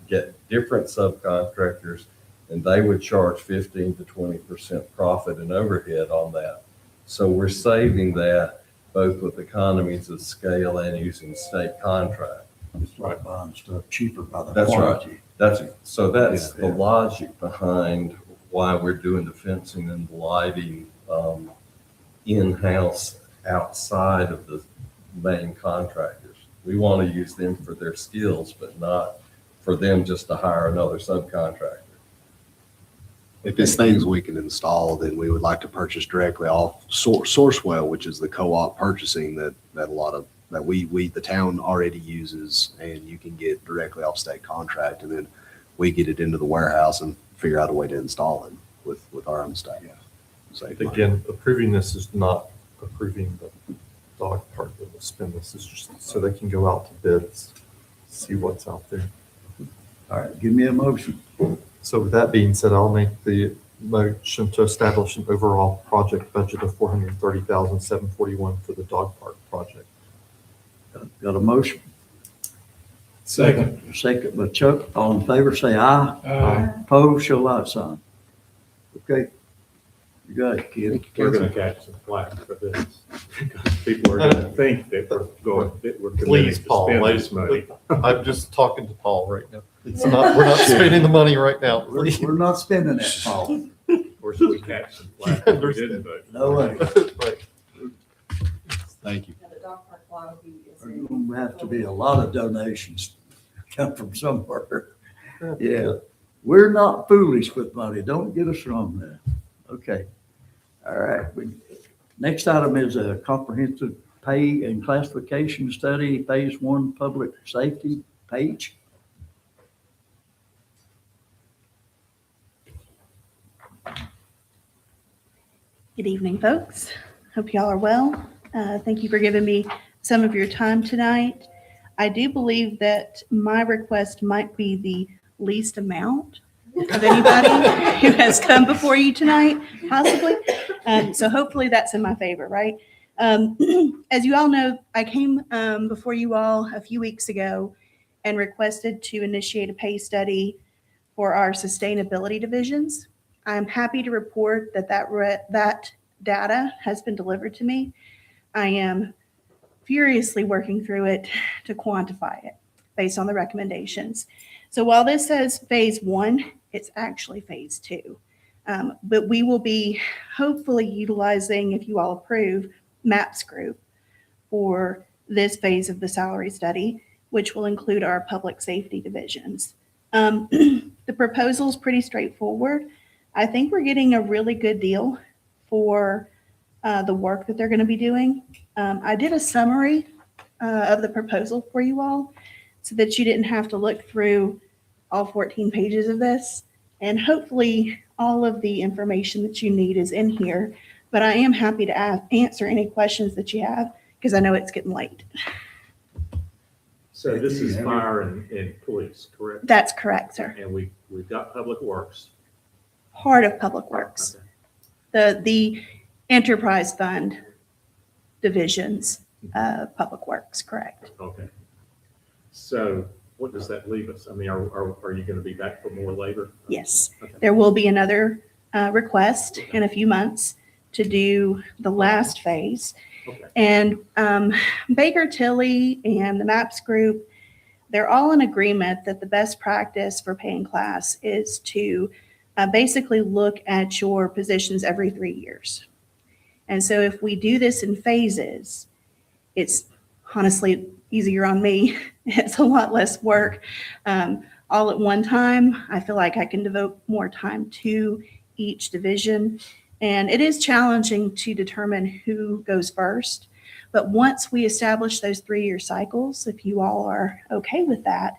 get different subcontractors, and they would charge 15 to 20% profit and overhead on that. So we're saving that both with economies of scale and using state contract. It's like buying stuff cheaper by the That's quantity. right. That's the logic behind why we're doing the fencing and the lighting in-house outside of the main contractors. We want to use them for their skills, but not for them just to hire another subcontractor. If it's things we can install, then we would like to purchase directly off Sourcewell, which is the co-op purchasing that the town already uses, and you can get directly off state contract, and then we get it into the warehouse and figure out a way to install it with our own staff. Save money. Again, approving this is not approving the dog park that will spend this. It's just so they can go out to bids, see what's out there. All right, give me a motion. So with that being said, I'll make the motion to establish an overall project budget of $430,741 for the dog park project. Got a motion? Second. Second by Chuck. All in favor, say aye. Aye. Opposed, show like sign. Okay. You got it, kid. We're gonna catch some flack for this. People are gonna think that we're committing Please, to Paul, spend wait. this money. I'm just talking to Paul right now. We're not spending the money right now. We're not spending that, Paul. Of course, we catch some flack if we didn't, but. No way. Right. Thank you. Now, the dog park lobby is There's in. gonna have to be a lot of donations come from somewhere. Yeah, we're not foolish with money. Don't get us wrong there. Okay. All right. Next item is a comprehensive pay and classification study, phase 1 public safety page. Good evening, folks. Hope y'all are well. Thank you for giving me some of your time tonight. I do believe that my request might be the least amount of anybody who has come before you tonight, possibly. So hopefully that's in my favor, right? As you all know, I came before you all a few weeks ago and requested to initiate a pay study for our sustainability divisions. I'm happy to report that that data has been delivered to me. I am furiously working through it to quantify it based on the recommendations. So while this says phase 1, it's actually phase 2. But we will be hopefully utilizing, if you all approve, MAPS group for this phase of the salary study, which will include our public safety divisions. The proposal is pretty straightforward. I think we're getting a really good deal for the work that they're going to be doing. I did a summary of the proposal for you all so that you didn't have to look through all 14 pages of this. And hopefully all of the information that you need is in here. But I am happy to answer any questions that you have because I know it's getting late. So this is fire and police, correct? That's correct, sir. And we've got public works. Part of Public Works. The enterprise fund divisions of Public Works, correct. Okay. So what does that leave us? I mean, are you going to be back for more labor? Yes. Okay. There will be another request in a few months to do the last phase. Okay. And Baker Tilly and the MAPS group, they're all in agreement that the best practice for paying class is to basically look at your positions every 3 years. And so if we do this in phases, it's honestly easier on me. It's a lot less work. All at one time, I feel like I can devote more time to each division. And it is challenging to determine who goes first. But once we establish those 3-year cycles, if you all are okay with that,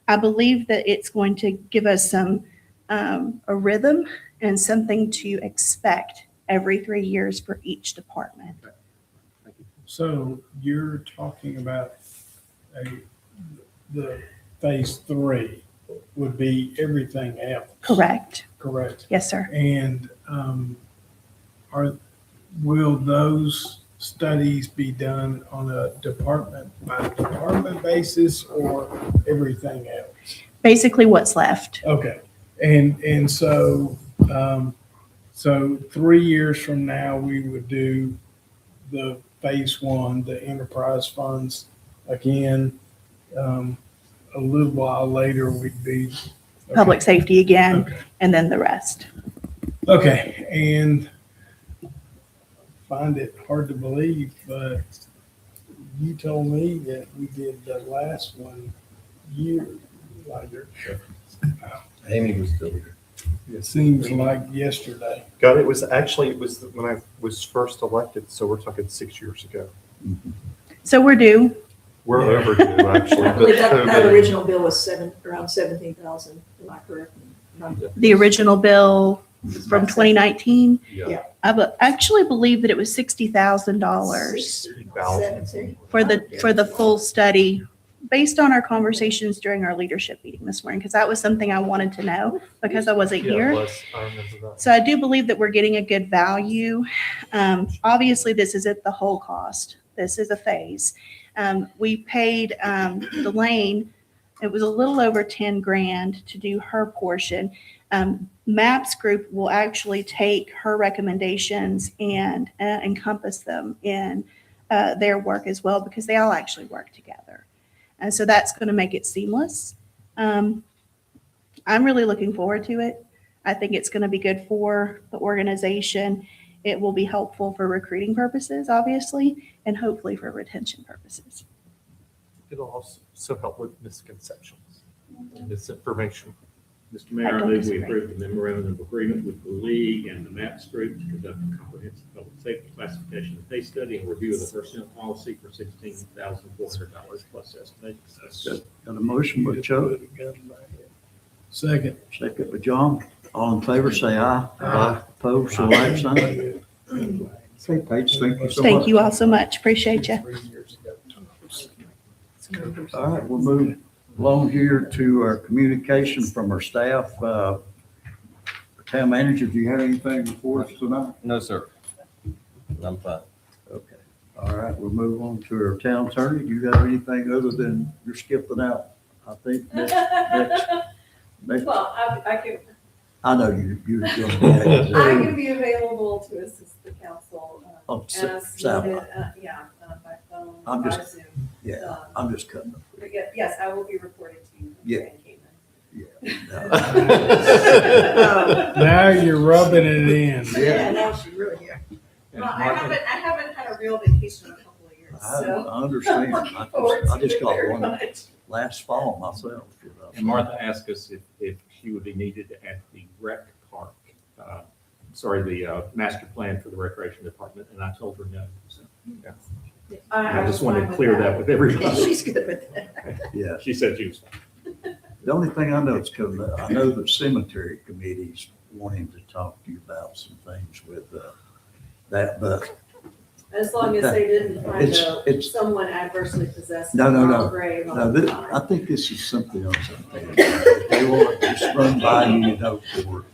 I believe that it's going to give us some a rhythm and something to expect every 3 years for each department. So you're talking about the phase 3 would be everything else. Correct. Correct. Yes, sir. And will those studies be done on a department by department basis or everything else? Basically what's left. Okay. And so, so 3 years from now, we would do the phase 1, the enterprise funds again. A little while later, we'd be okay. Public safety again, Okay. and then the rest. Okay, and find it hard to believe, but you told me that we did the last one year later. Amy was still here. It seems like yesterday. God, it was when I was first elected, so we're talking 6 years ago. So we're due. We're overdue, actually. I believe but that COVID- original bill was around 17,000, am I correct? The original bill from 2019. Yeah. I actually believe that it was $60,000 17. for the full study, based on our conversations during our leadership meeting this morning, because that was something I wanted to know because I wasn't Yeah, it here. was. I remember that. So I do believe that we're getting a good value. Obviously, this isn't the whole cost. This is a phase. We paid Delane, it was a little over 10 grand to do her portion. MAPS Group will actually take her recommendations and encompass them in their work as well, because they all actually work together. And so that's going to make it seamless. I'm really looking forward to it. I think it's going to be good for the organization. It will be helpful for recruiting purposes, obviously, and hopefully for retention purposes. It'll also help with misconceptions and misinformation. Mr. Mayor, I I don't move we disagree. approve the memorandum of agreement with the league and the MAPS group to conduct a comprehensive public safety classification and pay study and review of the personnel policy for $16,400 plus estimated expenses. Got a motion by Chuck, Second. second by John. All in favor, say aye. Aye. Opposed, so like sign. Okay, Paige, thank you so much. Thank you all so much. Appreciate you. All right, we'll move along here to our communication from our staff. Town manager, do you have anything for us tonight? No, sir. I'm fine. Okay. All right, we'll move on to our town attorney. Do you have anything other than you're skipping out? I think next. Well, I can, I know you're I going can be available to assist the council. Oh, As Sal. needed, yeah, by phone, I'm by just- Zoom. Yeah, I'm just cutting up. But yes, I will be reporting to you. Yeah. Now you're rubbing it in. Yeah, now she really, yeah. Well, I haven't had a real vacation in a couple of years, I so. understand. I just got Very one much. last fall myself. And Martha asked us if she would be needed at the rec park, the master plan for the recreation department, and I told her no. So, yeah. I just wanted to clear that with everybody. She's good with that. Yeah. She said she was fine. The only thing I know is coming up, I know the cemetery committee's wanting to talk to you about some things with that, but As long as they didn't find It's- someone adversely possessed. no, no, no. Grave on No, the this, time. I think this is something else. I think. They want to just run by you, you know, to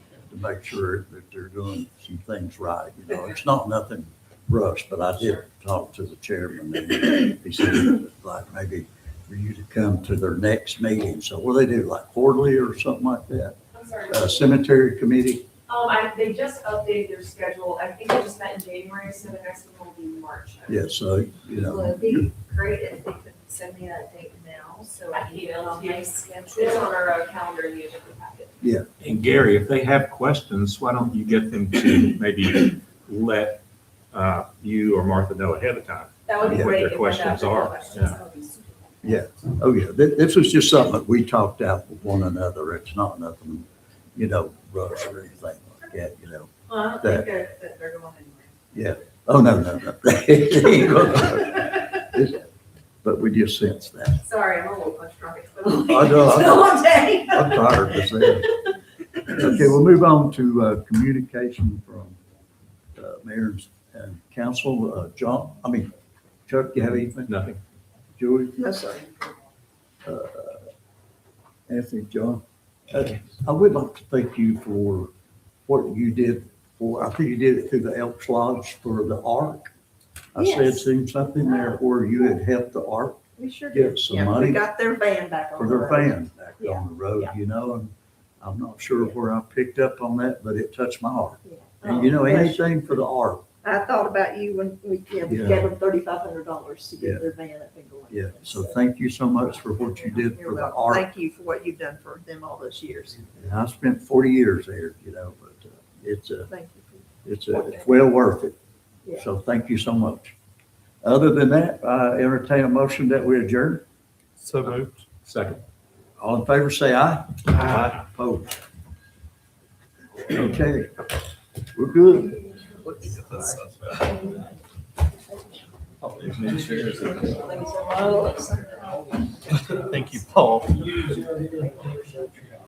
make sure that they're doing some things right. You know, it's not nothing rushed, but I did talk to the chairman and he said like maybe for you to come to their next meeting. So what do they do, like quarterly or something like that? I'm sorry. Cemetery committee? They just updated their schedule. I think they just met in January, so the next one will be March. Yeah, so, you know. Well, it'd be great if they could send me that date now. so I can email you. It's on our calendar in the agenda packet. Yeah. And Gary, if they have questions, why don't you get them to maybe let you or Martha know ahead of time? That would be Yeah, great. their if questions they have are, questions. yeah. That would be super. Yeah, oh yeah, this was just something that we talked out with one another. It's not nothing, rush or anything like that, Well, I don't That- think that they're going anywhere. Yeah, oh, no. But we just sensed that. Sorry, I'm a little frustrated. I know, It's been a long day. I'm tired of saying. Okay, we'll move on to communication from mayor and council. Chuck, you have anything? Nothing. Julie? No, sir. Anthony, John? I would like to thank you for what you did I think you did it through the Elks Lodge for the Ark. I said, Yes. seen something there where you had helped the Ark We sure get did. some Yeah, money we got their van back on for the their road. van back Yeah, on the road, yeah. and I'm not sure where I picked up on that, but it touched my heart. Yeah. And Oh, bless anything for the Ark. I thought about you when we Yeah. gave them $3,500 to Yeah. get their van up and going. Yeah, so thank you so much for what you did You're for the welcome. Ark. Thank you for what you've done for them all those years. And I spent 40 years there, but it's Thank you. it's well worth it. Yeah. So thank you so much. Other than that, I entertain a motion that we adjourn. So moved. Second. All in favor, say aye. Aye. Opposed? Okay, we're good. Thank you, Paul.